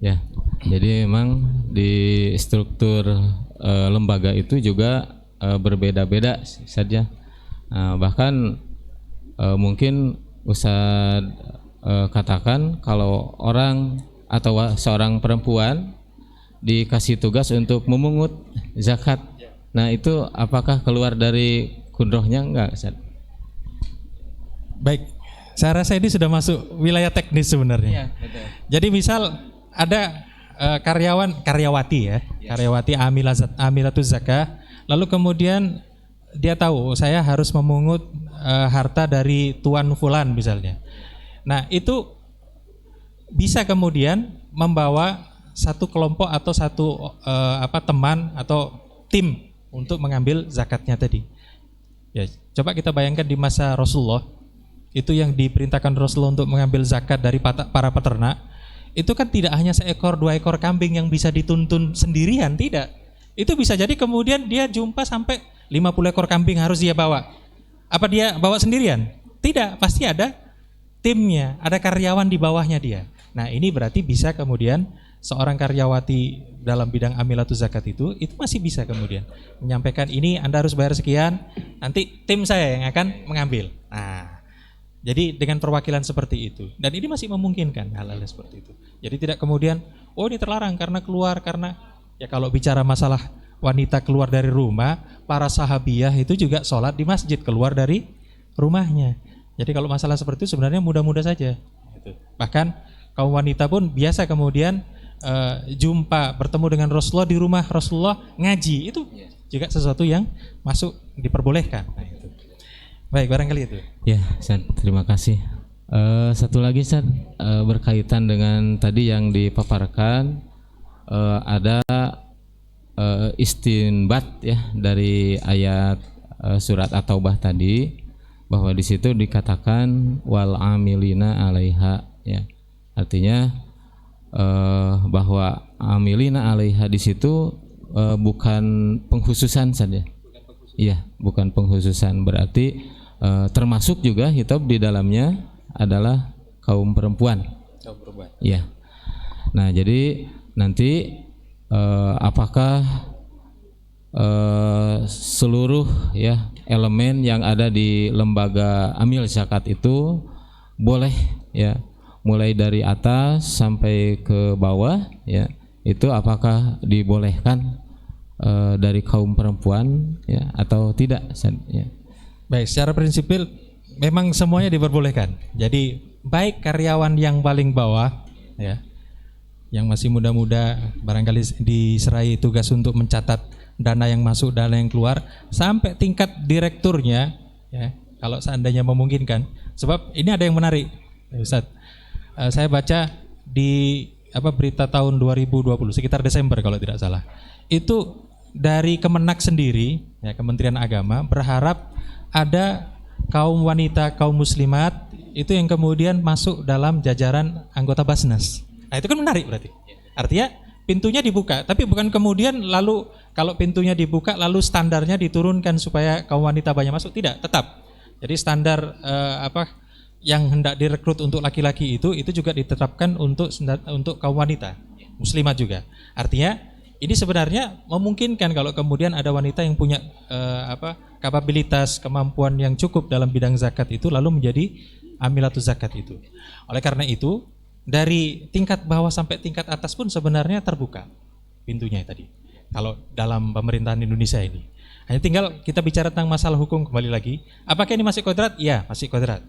Ya. Jadi memang di struktur lembaga itu juga berbeda-beda saja. Bahkan mungkin Ustaz katakan kalau orang atau seorang perempuan dikasih tugas untuk memungut zakat. Nah itu apakah keluar dari kudrohnya enggak Ustaz? Baik, saya rasa ini sudah masuk wilayah teknis sebenarnya. Ya, betul. Jadi misal ada karyawati ya, karyawati amilatuz zakah, lalu kemudian dia tahu saya harus memungut harta dari tuan fulan misalnya. Nah itu bisa kemudian membawa satu kelompok atau satu teman atau tim untuk mengambil zakatnya tadi. Ya, coba kita bayangkan di masa Rasulullah. Itu yang diperintahkan Rasulullah untuk mengambil zakat dari para peternak, itu kan tidak hanya 1 ekor 2 ekor kambing yang bisa dituntun sendirian, tidak. Itu bisa jadi kemudian dia jumpa sampai 50 ekor kambing harus dia bawa. Apa dia bawa sendirian? Tidak, pasti ada timnya, ada karyawan di bawahnya dia. Nah ini berarti bisa kemudian seorang karyawati dalam bidang amilatuz zakat itu masih bisa kemudian menyampaikan ini Anda harus bayar sekian, nanti tim saya yang akan mengambil. Nah jadi dengan perwakilan seperti itu, dan ini masih memungkinkan hal-hal seperti itu. Jadi tidak kemudian, oh ini terlarang karena keluar, karena ya kalau bicara masalah wanita keluar dari rumah, para sahabiyah itu juga sholat di masjid keluar dari rumahnya. Jadi kalau masalah seperti itu sebenarnya mudah-mudah saja. Bahkan kaum wanita pun biasa kemudian jumpa bertemu dengan Rasulullah di rumah Rasulullah ngaji, itu juga sesuatu yang masuk diperbolehkan. Nah, itu. Baik, barangkali itu. Ya, Ustaz, terima kasih. Satu lagi, Ustaz, berkaitan dengan tadi yang dipaparkan, ada istinbat ya dari ayat surat At-Taubah tadi, bahwa di situ dikatakan wal amilina 'alaiha ya. Artinya bahwa amilina 'alaiha di situ bukan pengkhususan saja. Iya, bukan pengkhususan, berarti termasuk juga hitab di dalamnya adalah kaum perempuan. Iya. Nah, jadi nanti apakah seluruh ya elemen yang ada di lembaga amil zakat itu boleh ya, mulai dari atas sampai ke bawah ya, itu apakah dibolehkan dari kaum perempuan ya atau tidak ya. Baik, secara prinsipil memang semuanya diperbolehkan. Jadi baik karyawan yang paling bawah ya, yang masih muda-muda barangkali diserai tugas untuk mencatat dana yang masuk, dana yang keluar, sampai tingkat direkturnya ya, kalau seandainya memungkinkan. Sebab ini ada yang menarik, Ustaz. Saya baca di berita tahun 2020 sekitar Desember kalau tidak salah. Itu dari Kemenak sendiri ya, Kementerian Agama berharap ada kaum wanita, kaum muslimat itu yang kemudian masuk dalam jajaran anggota Basnas. Nah, itu kan menarik berarti. Artinya pintunya dibuka, tapi bukan kemudian lalu kalau pintunya dibuka lalu standarnya diturunkan supaya kaum wanita banyak masuk, tidak, tetap. Jadi standar yang hendak direkrut untuk laki-laki itu juga ditetapkan untuk kaum wanita, muslimat juga. Artinya ini sebenarnya memungkinkan kalau kemudian ada wanita yang punya kapabilitas, kemampuan yang cukup dalam bidang zakat itu lalu menjadi amilatuz zakat itu. Oleh karena itu dari tingkat bawah sampai tingkat atas pun sebenarnya terbuka pintunya tadi. Kalau dalam pemerintahan Indonesia ini, hanya tinggal kita bicara tentang masalah hukum kembali lagi. Apakah ini masih kodrat? Ya, masih kodrat.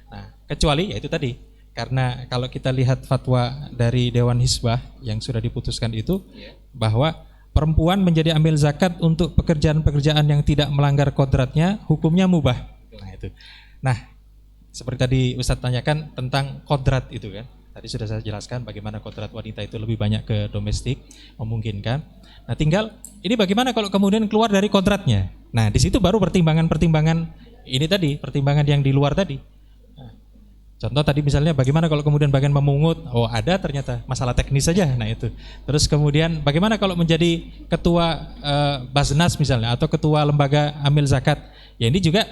Nah, kecuali ya itu tadi, karena kalau kita lihat fatwa dari Dewan Hizbah yang sudah diputuskan itu bahwa perempuan menjadi amil zakat untuk pekerjaan-pekerjaan yang tidak melanggar kodratnya, hukumnya mubah. Nah itu. Nah, seperti tadi Ustadz tanyakan tentang kodrat itu kan. Tadi sudah saya jelaskan bagaimana kodrat wanita itu lebih banyak ke domestik, memungkinkan. Nah, tinggal ini bagaimana kalau kemudian keluar dari kodratnya. Nah, di situ baru pertimbangan-pertimbangan ini tadi, pertimbangan yang di luar tadi. Nah, contoh tadi misalnya bagaimana kalau kemudian bagian memungut, oh ada ternyata masalah teknis saja. Nah itu. Terus kemudian bagaimana kalau menjadi ketua Basnas misalnya atau ketua lembaga amil zakat. Ya ini juga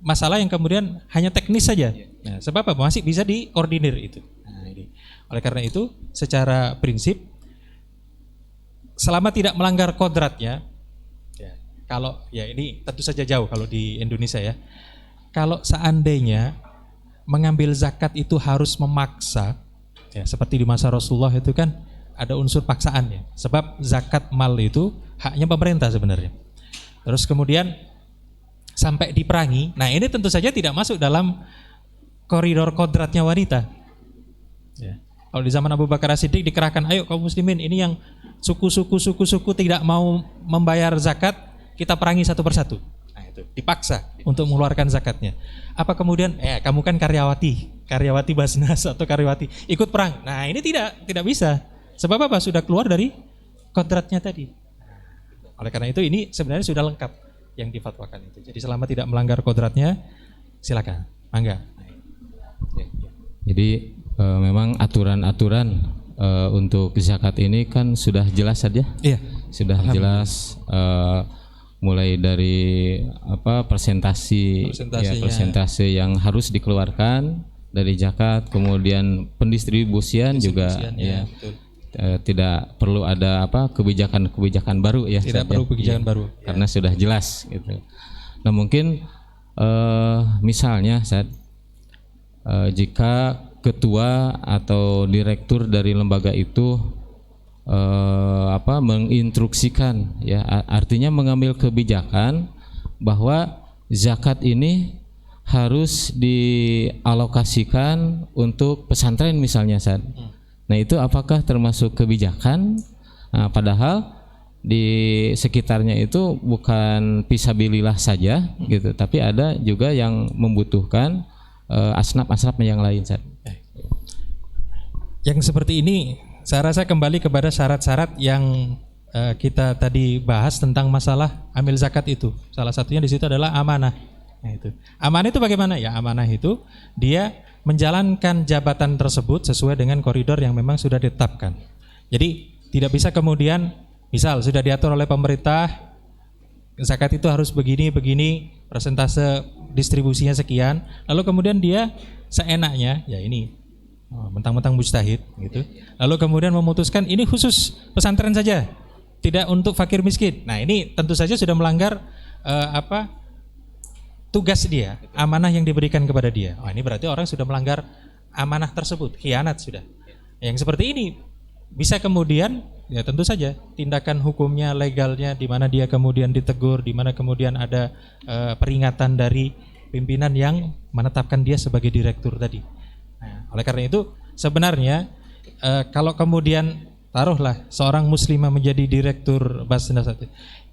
masalah yang kemudian hanya teknis saja. Nah, sebab apa? Masih bisa dikoordinir itu. Nah, ini. Oleh karena itu, secara prinsip selama tidak melanggar kodratnya, ya, kalau ya ini tentu saja jauh kalau di Indonesia ya. Kalau seandainya mengambil zakat itu harus memaksa, ya, seperti di masa Rasulullah itu kan ada unsur paksaannya. Sebab zakat mal itu haknya pemerintah sebenarnya. Terus kemudian sampai diperangi, nah ini tentu saja tidak masuk dalam koridor kodratnya wanita. Ya. Kalau di zaman Abu Bakar As-Siddiq dikerahkan, ayo kaum muslimin ini yang suku-suku tidak mau membayar zakat, kita perangi satu persatu. Nah itu dipaksa untuk mengeluarkan zakatnya. Apa kemudian, kamu kan karyawati Basnas atau karyawati ikut perang. Nah ini tidak bisa. Sebab apa? Sudah keluar dari kodratnya tadi. Oleh karena itu ini sebenarnya sudah lengkap yang difatwakan itu. Jadi selama tidak melanggar kodratnya, silakan, mangga. Jadi memang aturan-aturan untuk zakat ini kan sudah jelas saja. Iya. Sudah jelas. Mulai dari persentase yang harus dikeluarkan dari zakat, kemudian pendistribusian juga ya, tidak perlu ada kebijakan baru ya. Tidak perlu kebijakan baru karena sudah jelas gitu. Nah mungkin misalnya jika ketua atau direktur dari lembaga itu menginstruksikan, ya, artinya mengambil kebijakan bahwa zakat ini harus dialokasikan untuk pesantren misalnya, San. Nah, itu apakah termasuk kebijakan? Nah, padahal di sekitarnya itu bukan fisabilillah saja gitu, tapi ada juga yang membutuhkan asnaf-asnaf yang lain, San. Yang seperti ini saya rasa kembali kepada syarat-syarat yang kita tadi bahas tentang masalah amil zakat itu. Salah satunya di situ adalah amanah. Nah, itu. Amanah itu bagaimana? Ya, amanah itu dia menjalankan jabatan tersebut sesuai dengan koridor yang memang sudah ditetapkan. Jadi tidak bisa kemudian misal sudah diatur oleh pemerintah zakat itu harus begini, persentase distribusinya sekian, lalu kemudian dia seenaknya, ya ini mentang-mentang mujtahid gitu. Lalu kemudian memutuskan ini khusus pesantren saja, tidak untuk fakir miskin. Nah, ini tentu saja sudah melanggar tugas dia, amanah yang diberikan kepada dia. Ini berarti orang sudah melanggar amanah tersebut, khianat sudah. Yang seperti ini bisa kemudian, ya tentu saja tindakan hukumnya, legalnya, di mana dia kemudian ditegur, di mana kemudian ada peringatan dari pimpinan yang menetapkan dia sebagai direktur tadi. Nah, oleh karena itu sebenarnya kalau kemudian taruhlah seorang muslimah menjadi direktur Basnas,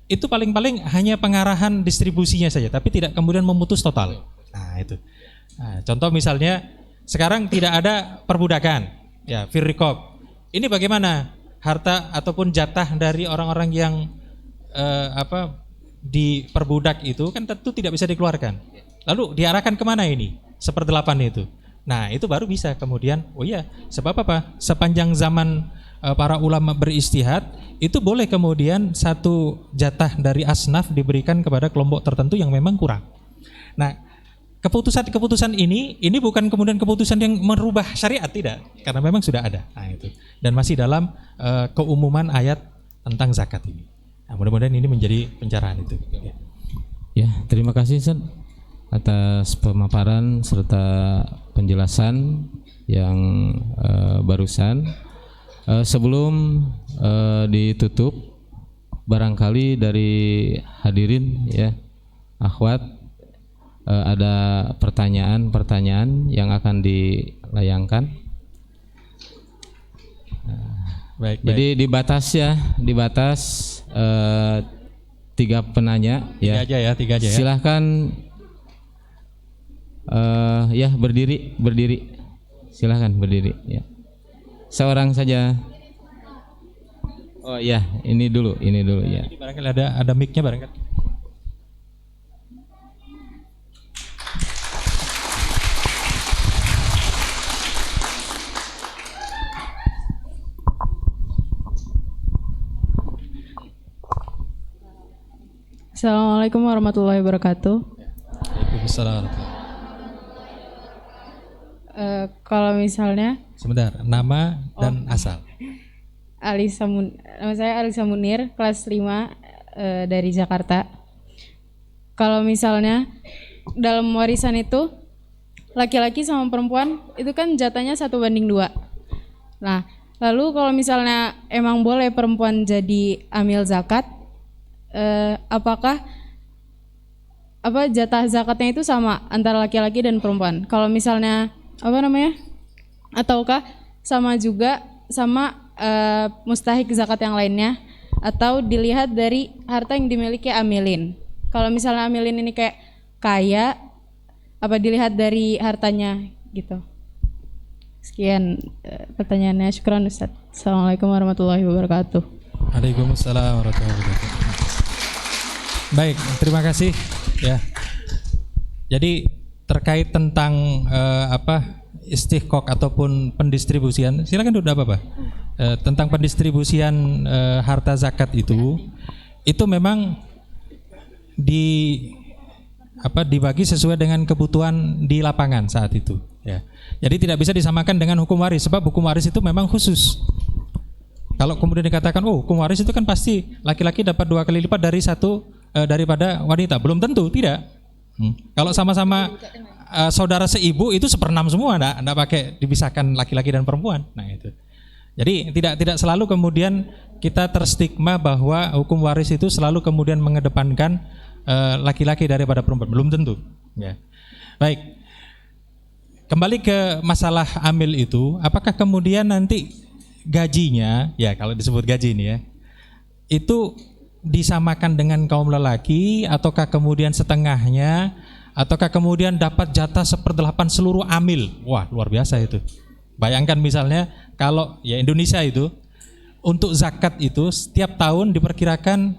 itu paling-paling hanya pengarahan distribusinya saja, tapi tidak kemudian memutus total. Nah, itu. Nah, contoh misalnya sekarang tidak ada perbudakan, ya firriqab. Ini bagaimana harta ataupun jatah dari orang-orang yang diperbudak itu kan tentu tidak bisa dikeluarkan. Lalu diarahkan kemana ini? 1/8 itu. Nah, itu baru bisa kemudian, oh iya, sebab apa? Sepanjang zaman para ulama beristihad, itu boleh kemudian satu jatah dari asnaf diberikan kepada kelompok tertentu yang memang kurang. Nah, keputusan ini bukan kemudian keputusan yang merubah syariat, tidak, karena memang sudah ada. Nah, itu. Dan masih dalam keumuman ayat tentang zakat ini. Nah, mudah-mudahan ini menjadi pencerahan itu. Ya, terima kasih, Ustaz, atas pemaparan serta penjelasan yang barusan. Sebelum ditutup, barangkali dari hadirin, ya, akhwat, ada pertanyaan yang akan dilayangkan. Baik. Jadi dibatas 3 penanya, ya. Tiga aja ya. Silahkan ya berdiri. Silahkan berdiri, ya. Seorang saja. Oh ya, ini dulu ya. Ini barangkali ada mic-nya barangkali. Assalamualaikum warahmatullahi wabarakatuh. Waalaikumsalam. Kalau misalnya Sebentar, nama dan asal. Nama saya Alisa Munir, kelas 5 dari Jakarta. Kalau misalnya dalam warisan itu laki-laki sama perempuan itu kan jatahnya 1/2. Nah, lalu kalau misalnya emang boleh perempuan jadi amil zakat, apakah jatah zakatnya itu sama antara laki-laki dan perempuan? Kalau misalnya ataukah sama juga sama mustahik zakat yang lainnya, atau dilihat dari harta yang dimiliki amilin? Kalau misalnya amilin ini kayak kaya, apa dilihat dari hartanya gitu? Sekian pertanyaannya. Syukran, Ustaz. Assalamualaikum warahmatullahi wabarakatuh. Waalaikumsalam warahmatullahi wabarakatuh. Baik, terima kasih, ya. Jadi terkait tentang istihqaq ataupun pendistribusian, silakan udah apa-apa. Tentang pendistribusian harta zakat itu memang dibagi sesuai dengan kebutuhan di lapangan saat itu, ya. Jadi tidak bisa disamakan dengan hukum waris, sebab hukum waris itu memang khusus. Kalau kemudian dikatakan, hukum waris itu kan pasti laki-laki dapat 2 kali lipat daripada wanita, belum tentu, tidak. Kalau sama-sama saudara seibu itu 1/6 semua, enggak pakai dipisahkan laki-laki dan perempuan. Nah, itu. Jadi tidak selalu kemudian kita terstigma bahwa hukum waris itu selalu kemudian mengedepankan laki-laki daripada perempuan. Belum tentu. Ya. Baik. Kembali ke masalah amil itu, apakah kemudian nanti gajinya, ya kalau disebut gaji ini ya, itu disamakan dengan kaum lelaki, ataukah kemudian setengahnya, ataukah kemudian dapat jatah 1/8 seluruh amil? Wah, luar biasa itu. Bayangkan misalnya kalau ya Indonesia itu untuk zakat itu setiap tahun diperkirakan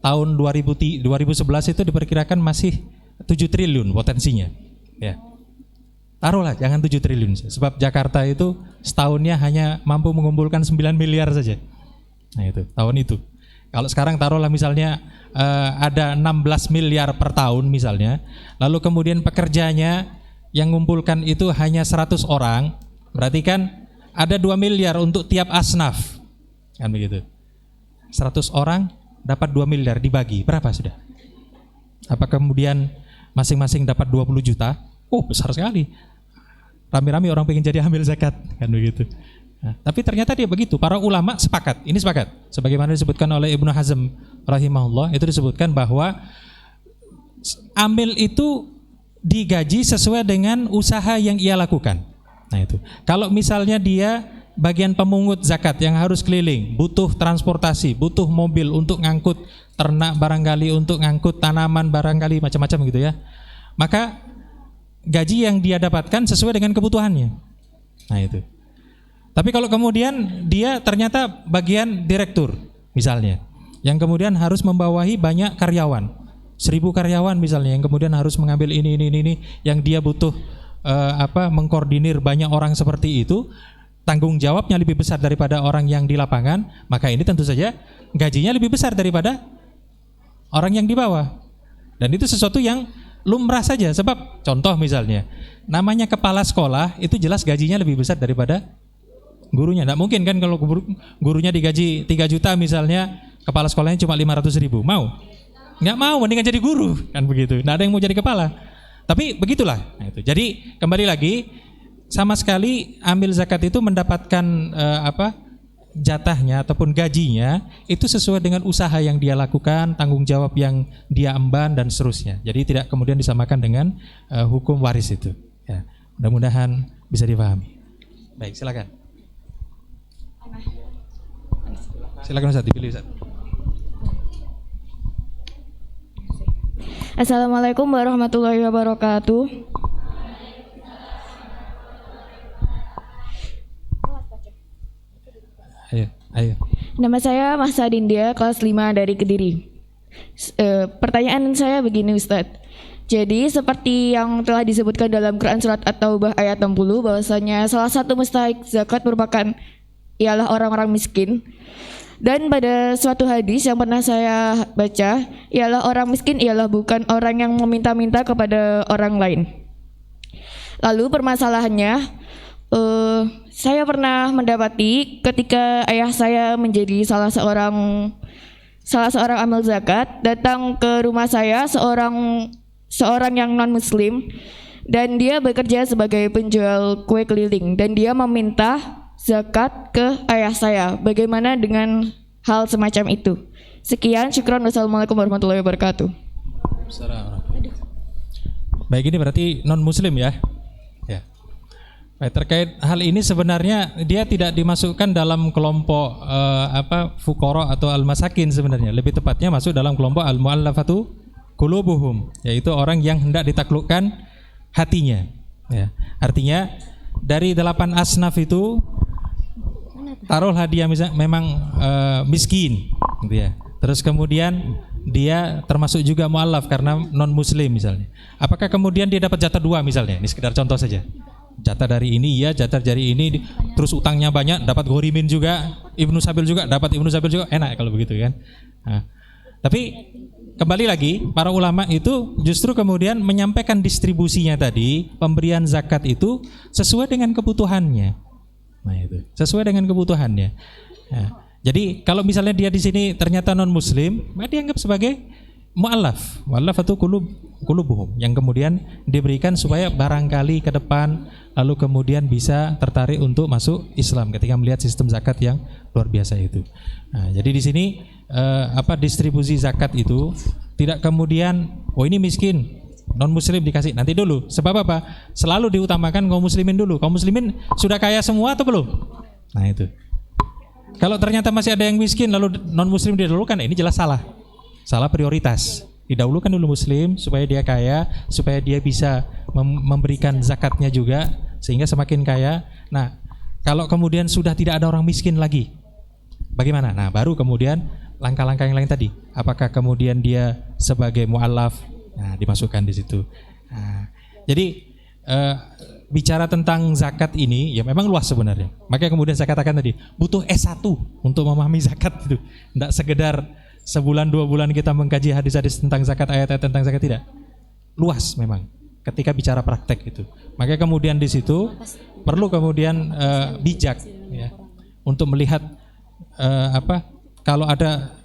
tahun 2011 itu diperkirakan masih 7 triliun potensinya. Ya. Taruhlah jangan 7 triliun, sebab Jakarta itu setahunnya hanya mampu mengumpulkan 9 miliar saja. Nah itu, tahun itu. Kalau sekarang taruhlah misalnya ada 16 miliar per tahun misalnya, lalu kemudian pekerjanya yang mengumpulkan itu hanya 100 orang, berarti kan ada 2 miliar untuk tiap asnaf. Kan begitu. 100 orang dapat 2 miliar dibagi, berapa sudah? Apa kemudian masing-masing dapat 20 juta? Oh, besar sekali. Rame-rame orang pengen jadi amil zakat, kan begitu. Nah, tapi ternyata dia begitu. Para ulama sepakat, ini sepakat. Sebagaimana disebutkan oleh Ibnu Hazm rahimahullah, itu disebutkan bahwa amil itu digaji sesuai dengan usaha yang ia lakukan. Nah itu. Kalau misalnya dia bagian pemungut zakat yang harus keliling, butuh transportasi, butuh mobil untuk ngangkut ternak barangkali, untuk ngangkut tanaman barangkali, macam-macam gitu ya. Maka gaji yang dia dapatkan sesuai dengan kebutuhannya. Nah itu. Tapi kalau kemudian dia ternyata bagian direktur misalnya, yang kemudian harus membawahi banyak karyawan, 1000 karyawan misalnya, yang kemudian harus mengambil ini, yang dia butuh mengkoordinir banyak orang seperti itu, tanggung jawabnya lebih besar daripada orang yang di lapangan, maka ini tentu saja gajinya lebih besar daripada orang yang di bawah. Dan itu sesuatu yang lumrah saja, sebab contoh misalnya namanya kepala sekolah itu jelas gajinya lebih besar daripada gurunya. Tidak mungkin kan kalau gurunya digaji 3 juta misalnya, kepala sekolahnya cuma 500.000, mau? Nggak mau, mendingan jadi guru, kan begitu. Nggak ada yang mau jadi kepala. Tapi begitulah. Nah, itu. Jadi kembali lagi, sama sekali amil zakat itu mendapatkan jatahnya ataupun gajinya itu sesuai dengan usaha yang dia lakukan, tanggung jawab yang dia emban dan seterusnya. Jadi tidak kemudian disamakan dengan hukum waris itu. Ya, mudah-mudahan bisa dipahami. Baik, silakan. Silakan Ustaz, dipilih Ustaz. Assalamualaikum warahmatullahi wabarakatuh. Ayo. Nama saya Mahsa Dindia, kelas 5 dari Kediri. Pertanyaan saya begini Ustadz. Jadi seperti yang telah disebutkan dalam Quran surat At-Taubah ayat 60 bahwasanya salah satu mustahik zakat merupakan ialah orang-orang miskin. Dan pada suatu hadis yang pernah saya baca, ialah orang miskin ialah bukan orang yang meminta-minta kepada orang lain. Lalu permasalahannya, saya pernah mendapati ketika ayah saya menjadi salah seorang amil zakat, datang ke rumah saya seorang yang non muslim, dan dia bekerja sebagai penjual kue keliling, dan dia meminta zakat ke ayah saya. Bagaimana dengan hal semacam itu? Sekian, syukran, wassalamualaikum warahmatullahi wabarakatuh. Baik, ini berarti non muslim ya. Ya. Baik, terkait hal ini sebenarnya dia tidak dimasukkan dalam kelompok fuqara atau al-masakin sebenarnya. Lebih tepatnya masuk dalam kelompok al-mu'allafatu qulubuhum, yaitu orang yang hendak ditaklukkan hatinya. Ya. Artinya dari 8 asnaf itu, taruhlah dia memang miskin, gitu ya. Terus kemudian dia termasuk juga mu'allaf karena non muslim misalnya. Apakah kemudian dia dapat jatah 2 misalnya? Ini sekedar contoh saja. Jatah dari ini ya, jatah dari ini, terus utangnya banyak, dapat ghorimin juga, Ibnu Sabil juga, dapat Ibnu Sabil juga, enak kalau begitu kan. Nah, tapi kembali lagi, para ulama itu justru kemudian menyampaikan distribusinya tadi, pemberian zakat itu sesuai dengan kebutuhannya. Nah itu, sesuai dengan kebutuhannya. Nah, jadi kalau misalnya dia di sini ternyata non muslim, maka dianggap sebagai mu'allaf itu qulubuhum, yang kemudian diberikan supaya barangkali ke depan lalu kemudian bisa tertarik untuk masuk Islam ketika melihat sistem zakat yang luar biasa itu. Nah, jadi di sini distribusi zakat itu tidak kemudian ini miskin, non muslim dikasih nanti dulu. Sebab apa? Selalu diutamakan kaum muslimin dulu. Kaum muslimin sudah kaya semua atau belum? Nah itu. Kalau ternyata masih ada yang miskin lalu non muslim didahulukan, ini jelas salah. Salah prioritas. Didahulukan dulu muslim supaya dia kaya, supaya dia bisa memberikan zakatnya juga sehingga semakin kaya. Nah, kalau kemudian sudah tidak ada orang miskin lagi, bagaimana? Nah, baru kemudian langkah-langkah yang lain tadi. Apakah kemudian dia sebagai mu'allaf? Nah, dimasukkan di situ. Nah, jadi bicara tentang zakat ini ya memang luas sebenarnya. Makanya kemudian saya katakan tadi butuh S1 untuk memahami zakat itu. Tidak sekedar sebulan 2 bulan kita mengkaji hadis-hadis tentang zakat, ayat-ayat tentang zakat, tidak. Luas memang ketika bicara praktek itu. Makanya kemudian di situ perlu kemudian bijak ya untuk melihat kalau ada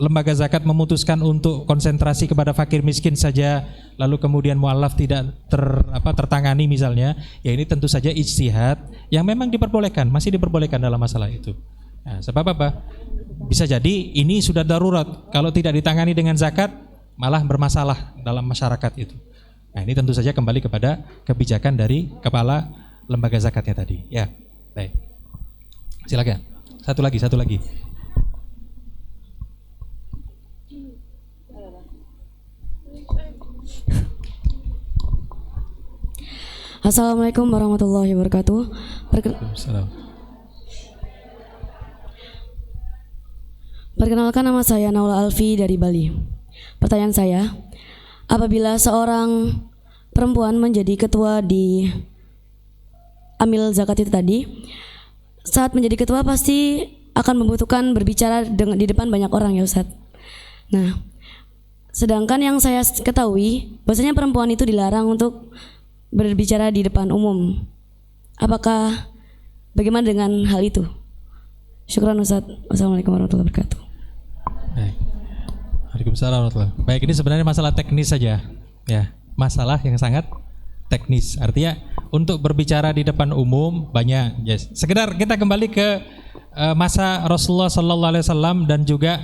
lembaga zakat memutuskan untuk konsentrasi kepada fakir miskin saja, lalu kemudian mu'allaf tidak tertangani misalnya, ya ini tentu saja ijtihad yang memang diperbolehkan, masih diperbolehkan dalam masalah itu. Nah, sebab apa? Bisa jadi ini sudah darurat, kalau tidak ditangani dengan zakat malah bermasalah dalam masyarakat itu. Nah, ini tentu saja kembali kepada kebijakan dari kepala lembaga zakatnya tadi. Ya, baik. Silakan. Satu lagi. Assalamualaikum warahmatullahi wabarakatuh. Perkenalkan, nama saya Naula Alfi dari Bali. Pertanyaan saya, apabila seorang perempuan menjadi ketua di amil zakat itu tadi, saat menjadi ketua pasti akan membutuhkan berbicara di depan banyak orang ya Ustadz. Nah, sedangkan yang saya ketahui bahwasanya perempuan itu dilarang untuk berbicara di depan umum. Apakah bagaimana dengan hal itu? Syukran Ustaz. Wassalamualaikum warahmatullahi wabarakatuh. Baik. Waalaikumsalam warahmatullahi wabarakatuh. Baik, ini sebenarnya masalah teknis saja. Ya, masalah yang sangat teknis. Artinya untuk berbicara di depan umum banyak. Yes. Sekedar kita kembali ke masa Rasulullah sallallahu alaihi wasallam dan juga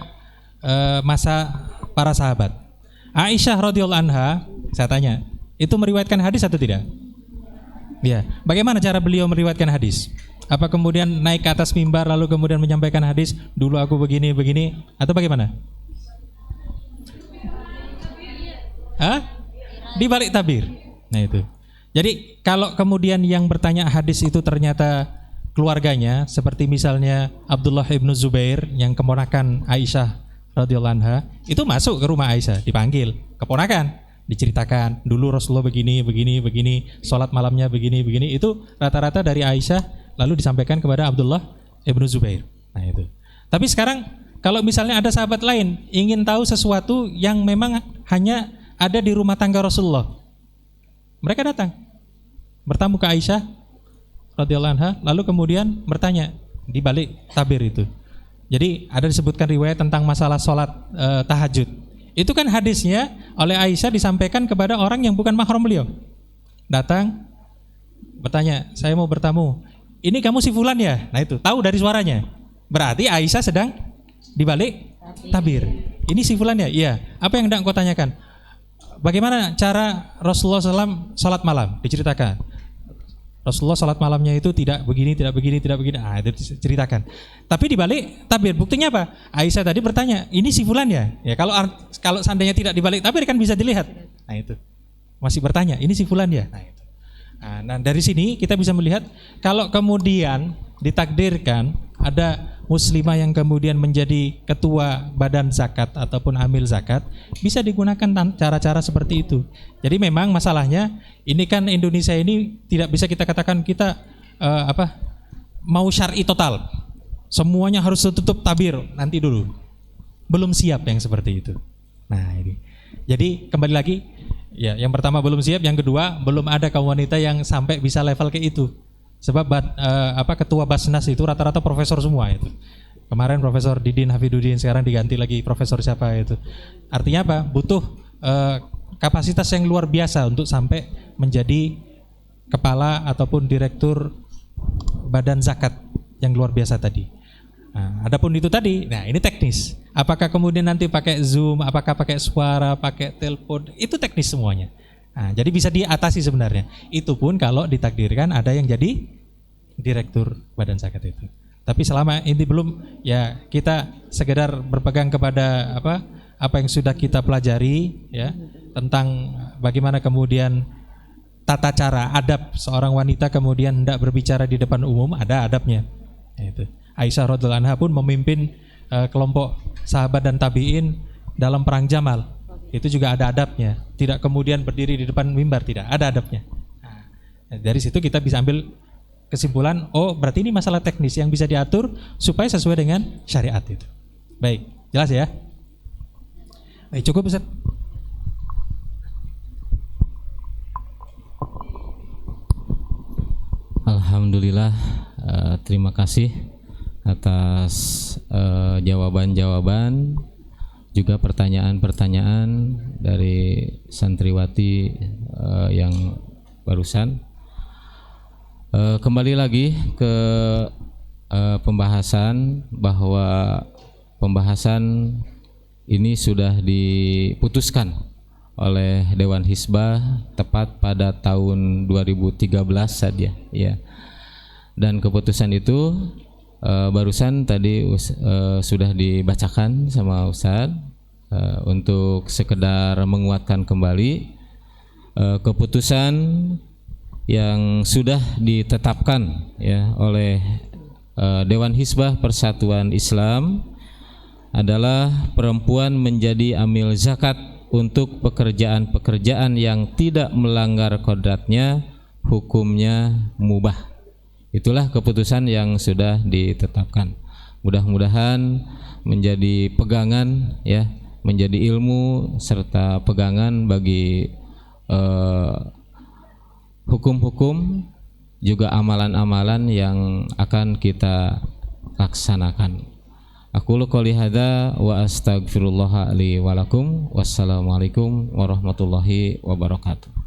masa para sahabat. Aisyah radhiyallahu anha, saya tanya, itu meriwayatkan hadis atau tidak? Ya, bagaimana cara beliau meriwayatkan hadis? Apa kemudian naik ke atas mimbar lalu kemudian menyampaikan hadis, dulu aku begini atau bagaimana? Di balik tabir. Nah itu. Jadi kalau kemudian yang bertanya hadis itu ternyata keluarganya, seperti misalnya Abdullah ibnu Zubair yang keponakan Aisyah radhiyallahu anha, itu masuk ke rumah Aisyah, dipanggil keponakan, diceritakan dulu Rasulullah begini, sholat malamnya begini, itu rata-rata dari Aisyah lalu disampaikan kepada Abdullah ibnu Zubair. Nah itu. Tapi sekarang kalau misalnya ada sahabat lain ingin tahu sesuatu yang memang hanya ada di rumah tangga Rasulullah, mereka datang bertamu ke Aisyah radhiyallahu anha, lalu kemudian bertanya di balik tabir itu. Jadi ada disebutkan riwayat tentang masalah sholat tahajud. Itu kan hadisnya oleh Aisyah disampaikan kepada orang yang bukan mahram beliau. Datang bertanya, saya mau bertamu. Ini kamu si fulan ya? Nah itu, tahu dari suaranya. Berarti Aisyah sedang di balik tabir. Ini si fulan ya? Iya. Apa yang hendak kau tanyakan? Bagaimana cara Rasulullah SAW sholat malam? Diceritakan. Rasulullah sholat malamnya itu tidak begini. Ah, itu diceritakan. Tapi di balik tabir, buktinya apa? Aisyah tadi bertanya, ini si fulan ya? Ya kalau seandainya tidak di balik tabir kan bisa dilihat. Nah itu. Masih bertanya, ini si fulan ya? Nah itu. Nah dari sini kita bisa melihat kalau kemudian ditakdirkan ada muslimah yang kemudian menjadi ketua badan zakat ataupun amil zakat, bisa digunakan cara-cara seperti itu. Jadi memang masalahnya ini kan Indonesia ini tidak bisa kita katakan kita mau syar'i total, semuanya harus tutup tabir, nanti dulu belum siap yang seperti itu. Nah ini jadi kembali lagi ya, yang pertama belum siap, yang kedua belum ada kaum wanita yang sampai bisa level ke itu. Sebab ketua Basnas itu rata-rata profesor semua itu. Kemarin Profesor Didin Hafidudin, sekarang diganti lagi Profesor siapa itu. Artinya apa? Butuh kapasitas yang luar biasa untuk sampai menjadi kepala ataupun direktur badan zakat yang luar biasa tadi. Nah, adapun itu tadi, nah ini teknis. Apakah kemudian nanti pakai Zoom, apakah pakai suara, pakai telepon, itu teknis semuanya. Nah, jadi bisa diatasi sebenarnya. Itu pun kalau ditakdirkan ada yang jadi direktur badan zakat itu. Tapi selama ini belum, ya kita sekedar berpegang kepada apa yang sudah kita pelajari ya tentang bagaimana kemudian tata cara adab seorang wanita kemudian hendak berbicara di depan umum, ada adabnya. Itu. Aisyah radhiyallahu anha pun memimpin kelompok sahabat dan tabi'in dalam perang Jamal. Itu juga ada adabnya. Tidak kemudian berdiri di depan mimbar, tidak, ada adabnya. Nah, dari situ kita bisa ambil kesimpulan, oh berarti ini masalah teknis yang bisa diatur supaya sesuai dengan syariat itu. Baik, jelas ya? Baik, cukup Ustaz. Alhamdulillah, terima kasih atas jawaban-jawaban juga pertanyaan-pertanyaan dari santriwati yang barusan. Kembali lagi ke pembahasan bahwa pembahasan ini sudah diputuskan oleh Dewan Hizbah tepat pada tahun 2013 saja ya. Dan keputusan itu barusan tadi sudah dibacakan sama Ustadz untuk sekedar menguatkan kembali keputusan yang sudah ditetapkan ya oleh Dewan Hizbah Persatuan Islam adalah perempuan menjadi amil zakat untuk pekerjaan-pekerjaan yang tidak melanggar kodratnya, hukumnya mubah. Itulah keputusan yang sudah ditetapkan. Mudah-mudahan menjadi pegangan ya, menjadi ilmu serta pegangan bagi hukum-hukum juga amalan-amalan yang akan kita laksanakan. Aqulu qouli hadza wa astaghfirullah li wa lakum. Wassalamualaikum warahmatullahi wabarakatuh.